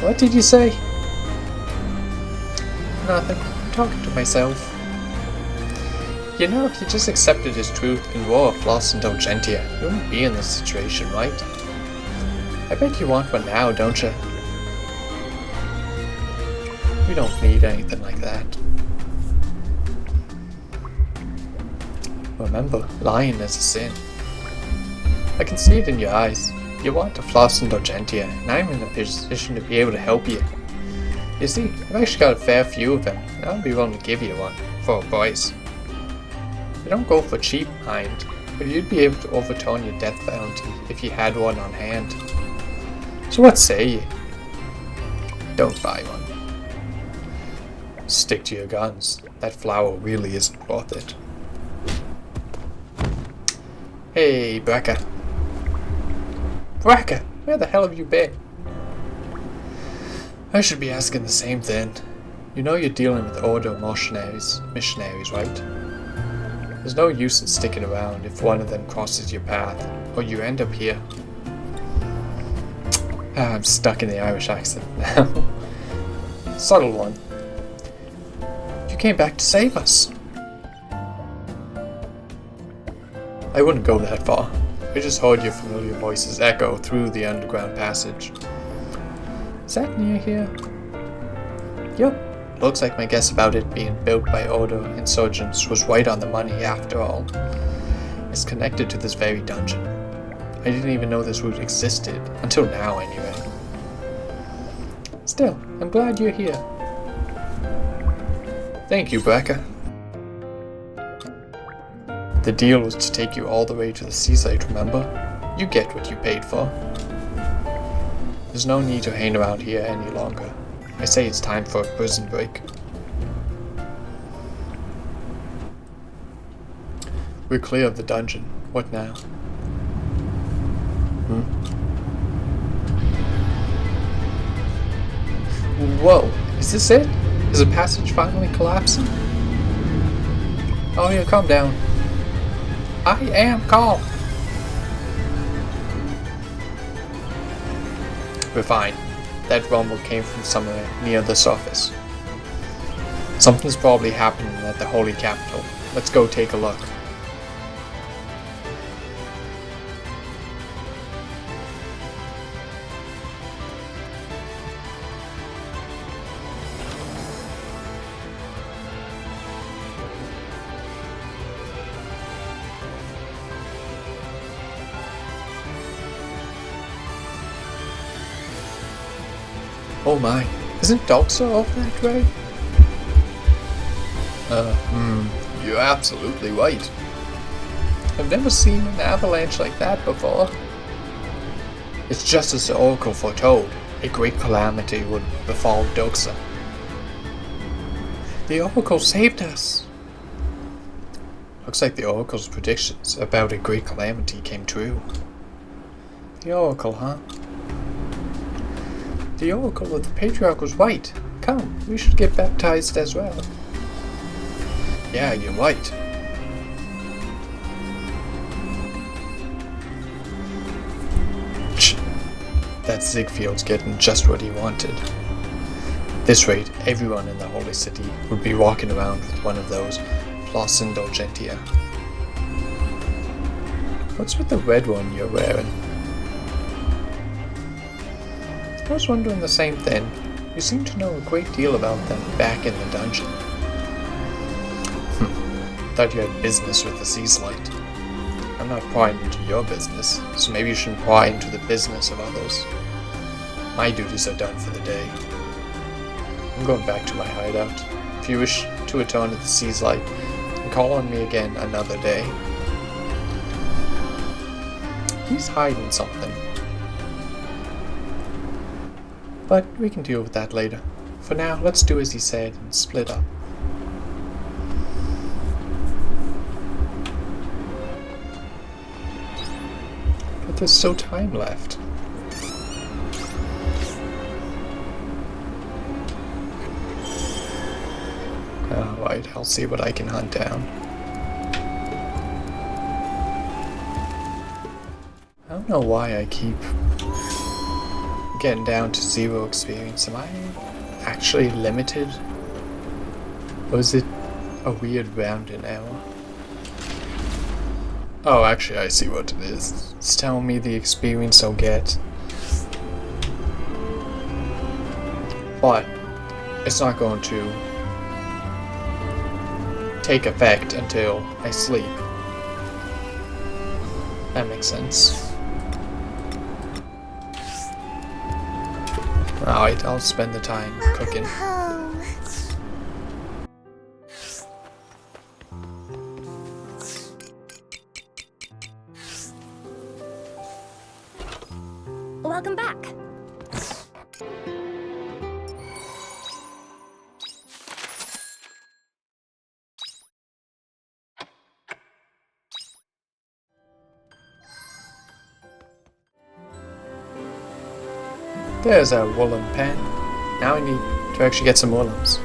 A: What did you say? Nothing. I'm talking to myself. You know, if you just accepted his truth and wore a floss indulgentia, you wouldn't be in this situation, right? I bet you want one now, don't you? We don't need anything like that. Remember, lying is a sin. I can see it in your eyes. You want a floss indulgentia, and I'm in a position to be able to help you. You see, I've actually got a fair few of them, and I'll be willing to give you one, for a price. You don't go for cheap, mind, but you'd be able to overturn your death bounty if you had one on hand. So what say you? Don't buy one. Stick to your guns. That flower really isn't worth it. Hey, Brecca. Brecca, where the hell have you been? I should be asking the same thing. You know you're dealing with Ordo missionaries, right? There's no use in sticking around if one of them crosses your path, or you end up here. I'm stuck in the Irish accent now. Subtle one. You came back to save us. I wouldn't go that far. I just heard your familiar voices echo through the underground passage. Is that near here? Yep. Looks like my guess about it being built by Ordo insurgents was right on the money after all. It's connected to this very dungeon. I didn't even know this route existed, until now anyway. Still, I'm glad you're here. Thank you, Brecca. The deal was to take you all the way to the seaside, remember? You get what you paid for. There's no need to hang around here any longer. I say it's time for a prison break. We're clear of the dungeon. What now? Whoa, is this it? Is the passage finally collapsing? Oh yeah, calm down. I am calm. We're fine. That rumble came from somewhere near the surface. Something's probably happening at the Holy Capital. Let's go take a look. Oh my, isn't Doxa off that way? You're absolutely right. I've never seen an avalanche like that before. It's just as the Oracle foretold, a great calamity would befall Doxa. The Oracle saved us! Looks like the Oracle's predictions about a great calamity came true. The Oracle, huh? The Oracle of the Patriarch was right. Come, we should get baptized as well. Yeah, you're right. That Ziegfield's getting just what he wanted. At this rate, everyone in the Holy City would be walking around with one of those Plus Indulgentia. What's with the red one you're wearing? I was wondering the same thing. You seem to know a great deal about them back in the dungeon. Thought you had business with the Sea Slight. I'm not prying into your business, so maybe you shouldn't pry into the business of others. My duties are done for the day. I'm going back to my hideout. If you wish to return to the Sea Slight, call on me again another day. He's hiding something. But we can deal with that later. For now, let's do as he said and split up. But there's still time left. Alright, I'll see what I can hunt down. I don't know why I keep getting down to 0 experience. Am I actually limited? Or is it a weird rounding error? Oh, actually I see what it is. It's telling me the experience I'll get. But it's not going to take effect until I sleep. That makes sense. Alright, I'll spend the time cooking.
B: Home.
C: Welcome back.
A: There's our woolen pen. Now I need to actually get some woolens.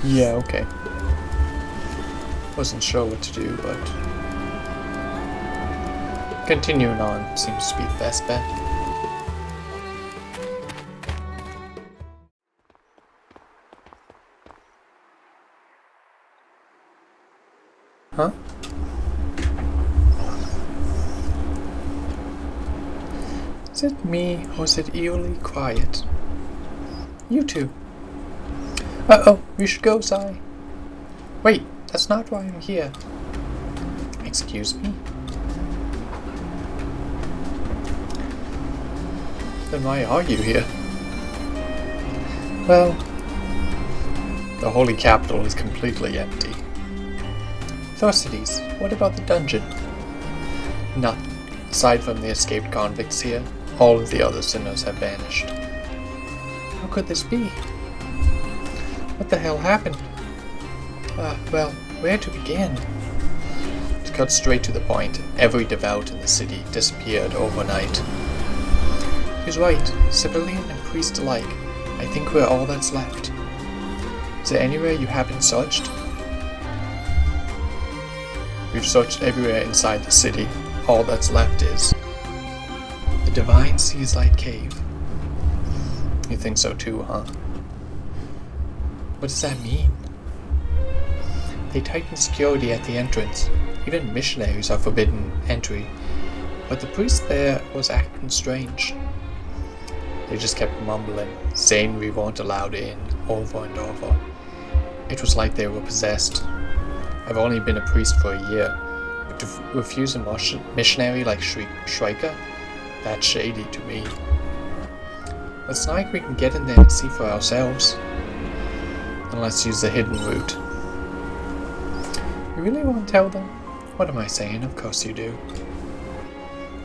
A: Yeah, okay. Wasn't sure what to do, but continuing on seems to be the best bet. Huh? Is it me, or is it eerily quiet? You two. Uh-oh, we should go, Sai. Wait, that's not why I'm here. Excuse me? Then why are you here? Well, the holy capital is completely empty. Thucydides, what about the dungeon? None. Aside from the escaped convicts here, all of the other sinners have vanished. How could this be? What the hell happened? Well, where to begin? To cut straight to the point, every devout in the city disappeared overnight. He's right, civilian and priest alike. I think we're all that's left. Is there anywhere you haven't searched? We've searched everywhere inside the city. All that's left is the Divine Seaside Cave. You think so too, huh? What does that mean? They tighten security at the entrance. Even missionaries are forbidden entry. But the priest there was acting strange. They just kept mumbling, saying we weren't allowed in, over and over. It was like they were possessed. I've only been a priest for a year, but to refuse a missionary like Shrika? That's shady to me. It's not like we can get in there and see for ourselves. And let's use the hidden route. You really want to tell them? What am I saying? Of course you do.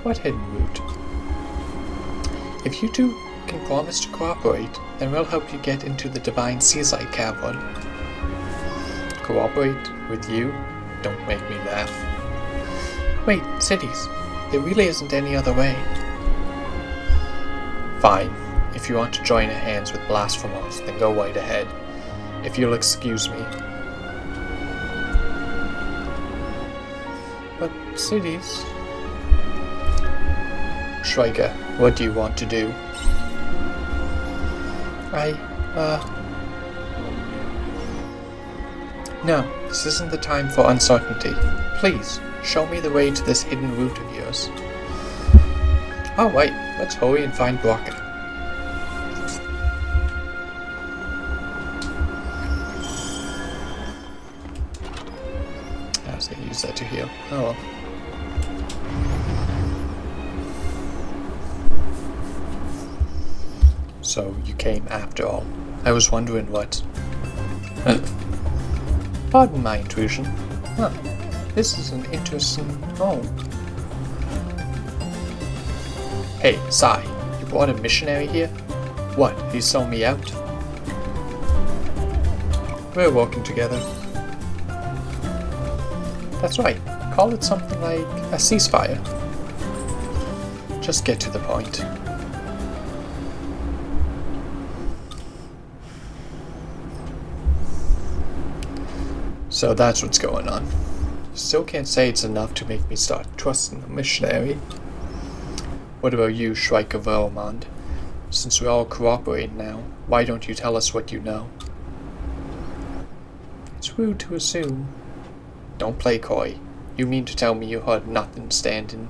A: What hidden route? If you two can promise to cooperate, then we'll help you get into the Divine Seaside Cavern. Cooperate with you? Don't make me laugh. Wait, cities. There really isn't any other way. Fine. If you want to join hands with blasphemers, then go right ahead. If you'll excuse me. But cities... Shrika, what do you want to do? No, this isn't the time for uncertainty. Please, Show me the way to this hidden route of yours. Alright, let's hurry and find Blanca. I was gonna use that to heal. Oh well. So you came after all. I was wondering what. Pardon my intrusion. Huh. This is an interesting home. Hey, Sai, you brought a missionary here? What, he sold me out? We're working together. That's right, call it something like a ceasefire. Just get to the point. So that's what's going on. Still can't say it's enough to make me start trusting the missionary. What about you, Shrike of Vermond? Since we're all cooperating now, why don't you tell us what you know? It's rude to assume. Don't play coy. You mean to tell me you heard nothing standing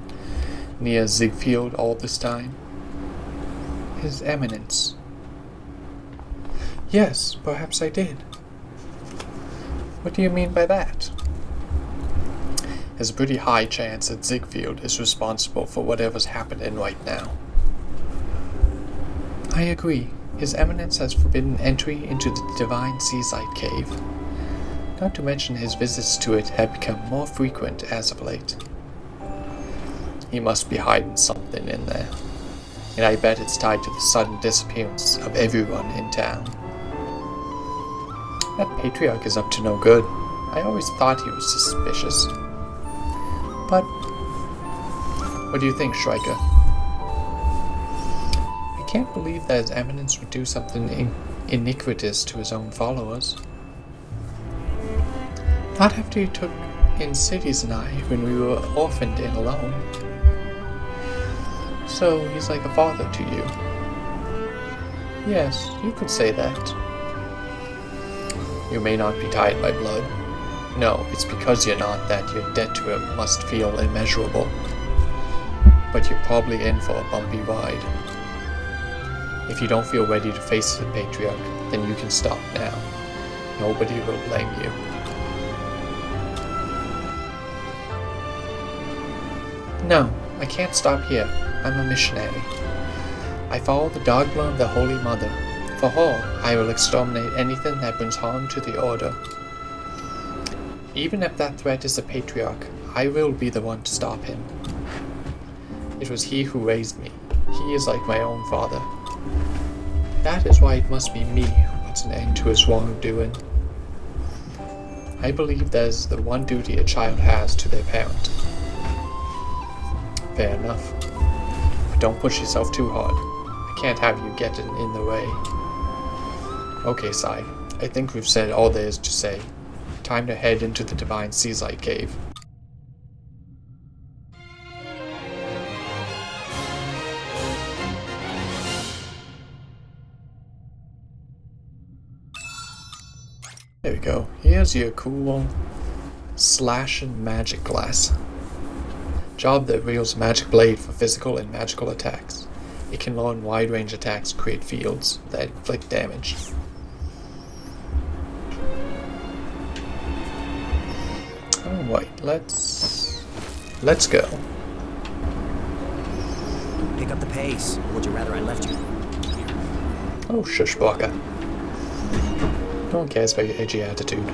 A: near Ziegfeld all this time? His Eminence. Yes, perhaps I did. What do you mean by that? There's a pretty high chance that Ziegfeld is responsible for whatever's happening right now. I agree. His Eminence has forbidden entry into the Divine Seaside Cave. Not to mention his visits to it have become more frequent as of late. He must be hiding something in there. And I bet it's tied to the sudden disappearance of everyone in town. That patriarch is up to no good. I always thought he was suspicious. But what do you think, Shrika? I can't believe that His Eminence would do something iniquitous to his own followers. Not after he took in Cities and I when we were orphaned and alone. So he's like a father to you. Yes, you could say that. You may not be tied by blood. No, it's because you're not that your debt to him must feel immeasurable. But you're probably in for a bumpy ride. If you don't feel ready to face the Patriarch, then you can stop now. Nobody will blame you. No, I can't stop here. I'm a missionary. I follow the dogma of the Holy Mother. For her, I will exterminate anything that brings harm to the Order. Even if that threat is the Patriarch, I will be the one to stop him. It was he who raised me. He is like my own father. That is why it must be me who puts an end to his wrongdoing. I believe that is the one duty a child has to their parent. Fair enough. But don't push yourself too hard. I can't have you getting in the way. Okay, Sai. I think we've said all there is to say. Time to head into the Divine Seaside Cave. There we go. Here's your cool slashing magic glass. Job that wields magic blade for physical and magical attacks. It can learn wide range attacks, create fields that inflict damage. Alright, let's go.
D: Pick up the pace. Or would you rather I left you?
A: Oh, shush, Baka. No one cares about your edgy attitude.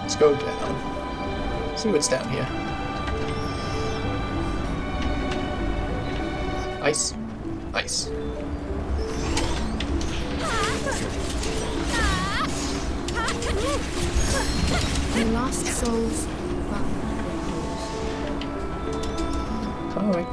A: Let's go down. See what's down here. Ice. Ice.
B: The lost souls.
A: Alright.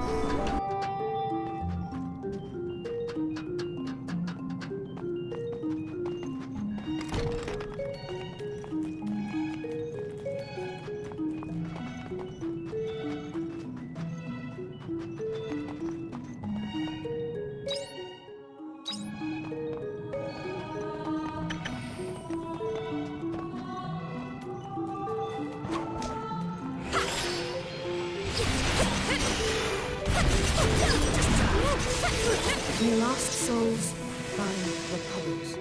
E: May lost souls find repose.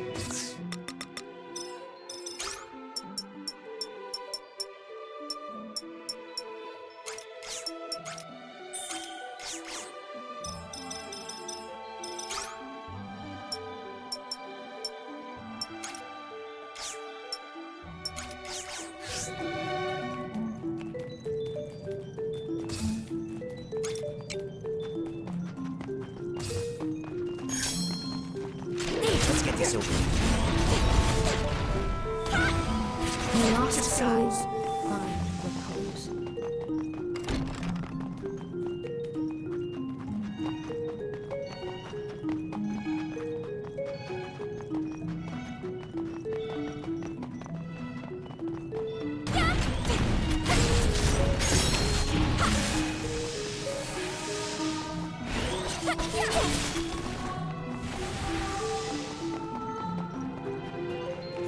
D: Let's get this over.
E: May lost souls find repose.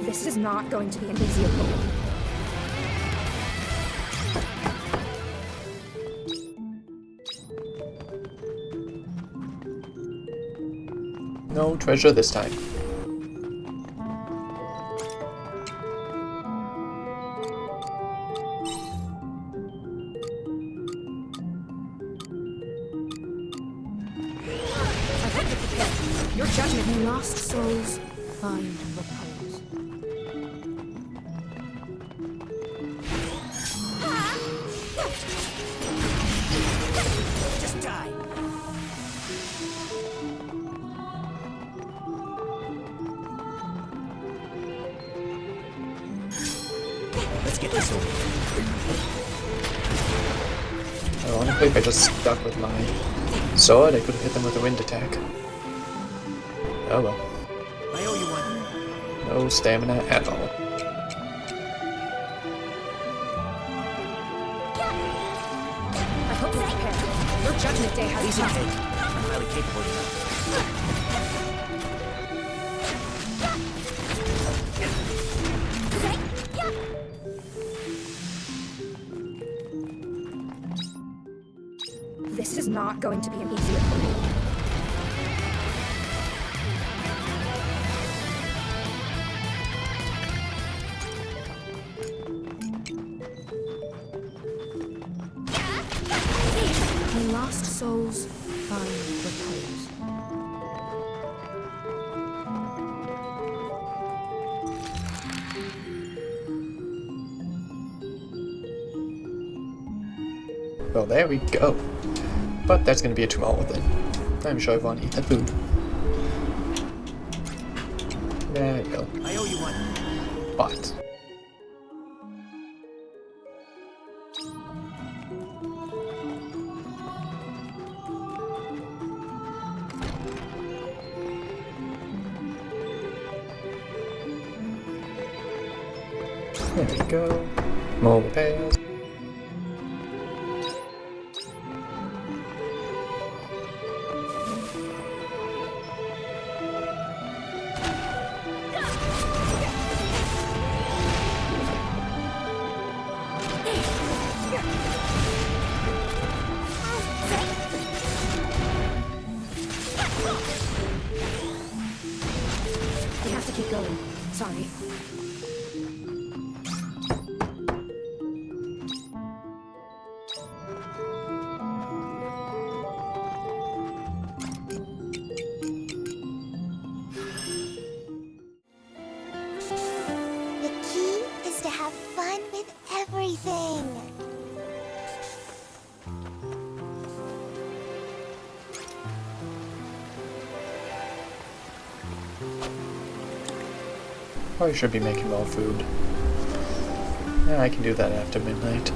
E: This is not going to be an easy goal.
A: No treasure this time.
E: Your judgment. May lost souls find repose.
D: Just die. Let's get this over.
A: Ironically, if I just stuck with my sword, I could have hit them with a wind attack. Oh well.
D: I owe you one.
A: No stamina at all.
E: I hope you're prepared. Your judgment day has
D: Easy
E: come.
D: take. I'm highly capable enough.
E: This is not going to be an easy goal. May lost souls find repose.
A: Well, there we go. But that's gonna be it tomorrow then. I'm sure I want to eat that food. There you go.
D: I owe you one.
A: But there we go. More repairs.
E: We have to keep going. Sorry.
B: The key is to have fun with everything.
A: Probably should be making more food. Yeah, I can do that after midnight.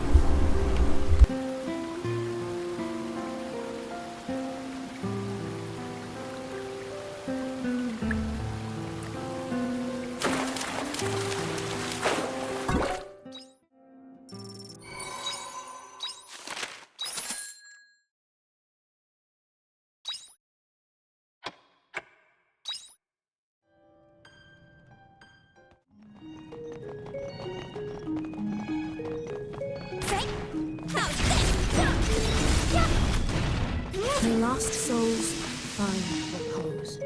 E: lost souls find repose.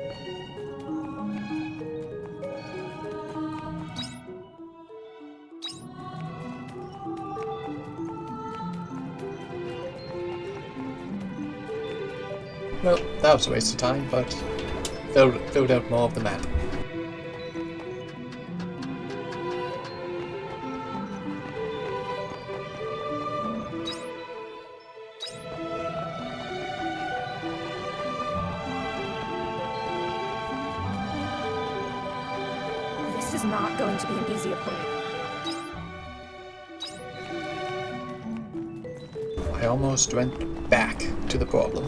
A: Well, that was a waste of time, but filled out more of the map.
E: This is not going to be an easy opponent.
A: I almost went back to the problem.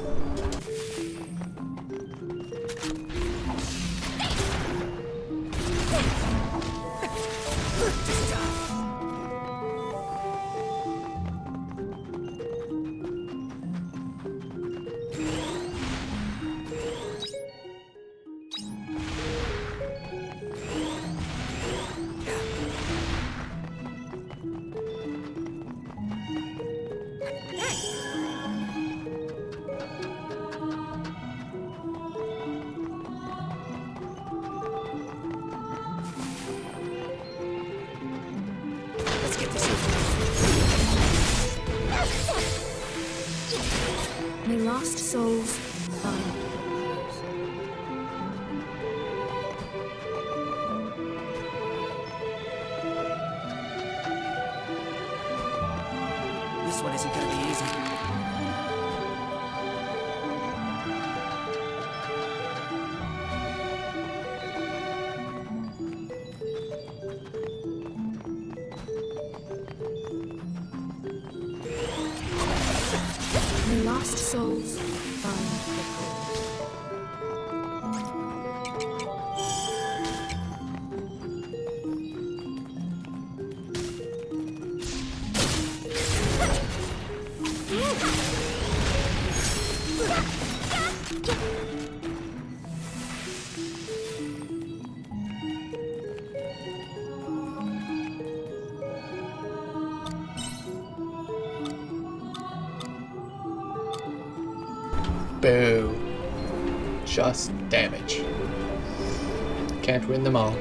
D: Let's get this over with.
E: May lost souls find repose.
D: This one isn't gonna be easy.
E: May lost souls find repose.
A: Boo. Just damage. Can't win them all.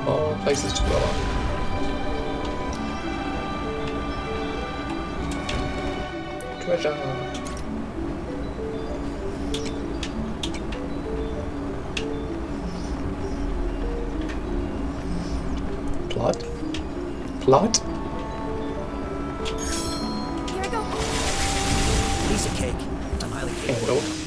A: More places to go on. Treasure. Plot? Plot?
E: Here I go.
D: Piece of cake. I'm highly capable.
A: Handle.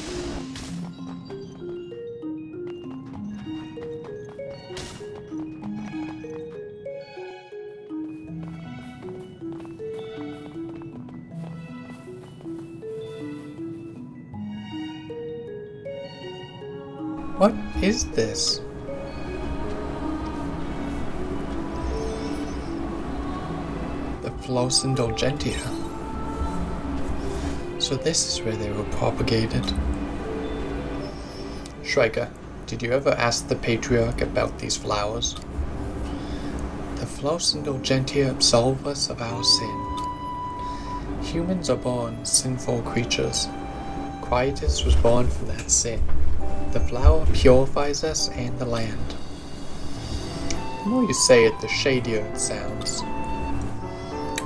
A: What is this? The Flowers Indulgentia. So this is where they were propagated. Shrika, did you ever ask the Patriarch about these flowers? The Flowers Indulgentia absolve us of our sin. Humans are born sinful creatures. Quietus was born from that sin. The flower purifies us and the land. The more you say it, the shadier it sounds.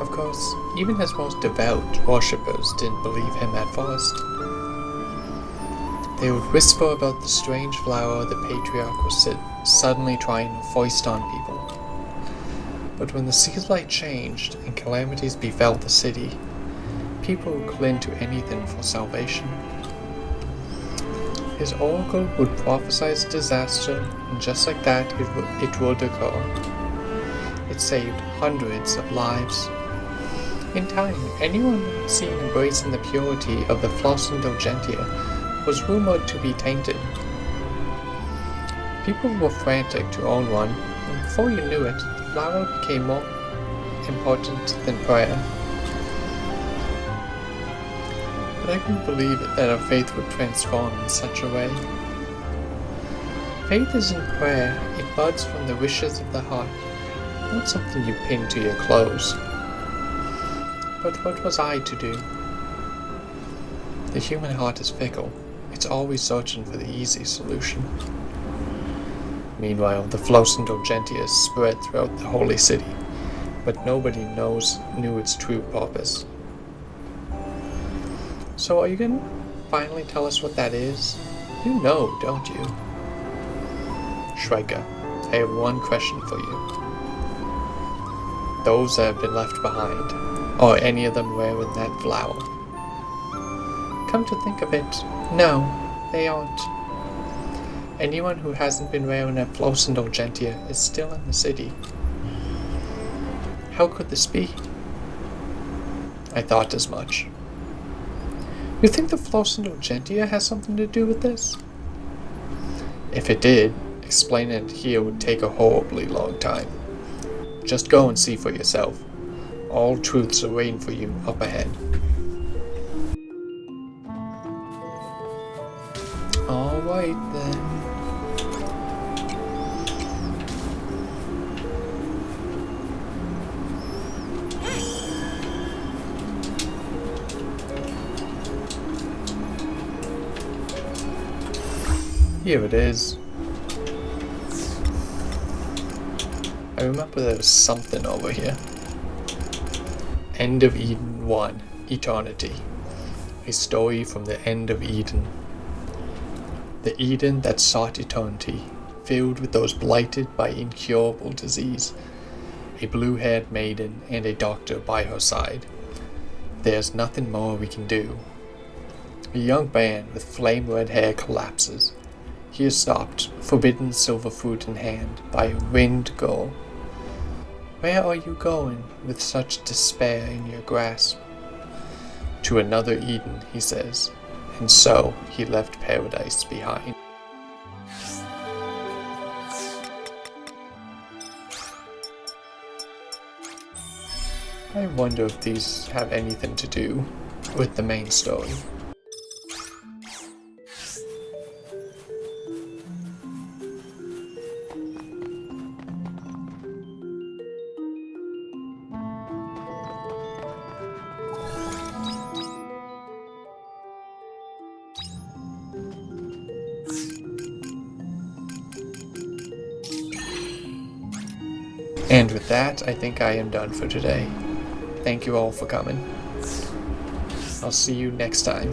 A: Of course, even his most devout worshippers didn't believe him at first. They would whisper about the strange flower the Patriarch was suddenly trying to foist on people. But when the seaslight changed and calamities befell the city, people would cling to anything for salvation. His oracle would prophesy disaster, and just like that, it would occur. It saved hundreds of lives. In time, anyone seen embracing the purity of the Flowers Indulgentia was rumored to be tainted. People were frantic to own one, and before you knew it, the flower became more important than prayer. but I couldn't believe it that our faith would transform in such a way. Faith isn't prayer, it buds from the wishes of the heart, not something you pin to your clothes. But what was I to do? The human heart is fickle. It's always searching for the easy solution. Meanwhile, the Flos Indulgentia spread throughout the holy city, but nobody knew its true purpose. So are you going to finally tell us what that is? You know, don't you? Shrika, I have one question for you. Those that have been left behind, are any of them wearing that flower? Come to think of it, no, they aren't. Anyone who hasn't been wearing a Flos Indulgentia is still in the city. How could this be? I thought as much. You think the Flos Indulgentia has something to do with this? If it did, explaining it here would take a horribly long time. Just go and see for yourself. All truths are waiting for you up ahead. Alright then. Here it is. I remember there was something over here. End of Eden 1. Eternity. A story from the end of Eden. The Eden that sought eternity, filled with those blighted by incurable disease. A blue-haired maiden and a doctor by her side. There's nothing more we can do. A young man with flame-red hair collapses. He is stopped, forbidden silver fruit in hand, by a winged gull. Where are you going with such despair in your grasp? To another Eden, he says, and so he left paradise behind. I wonder if these have anything to do with the main story. And with that, I think I am done for today. Thank you all for coming. I'll see you next time.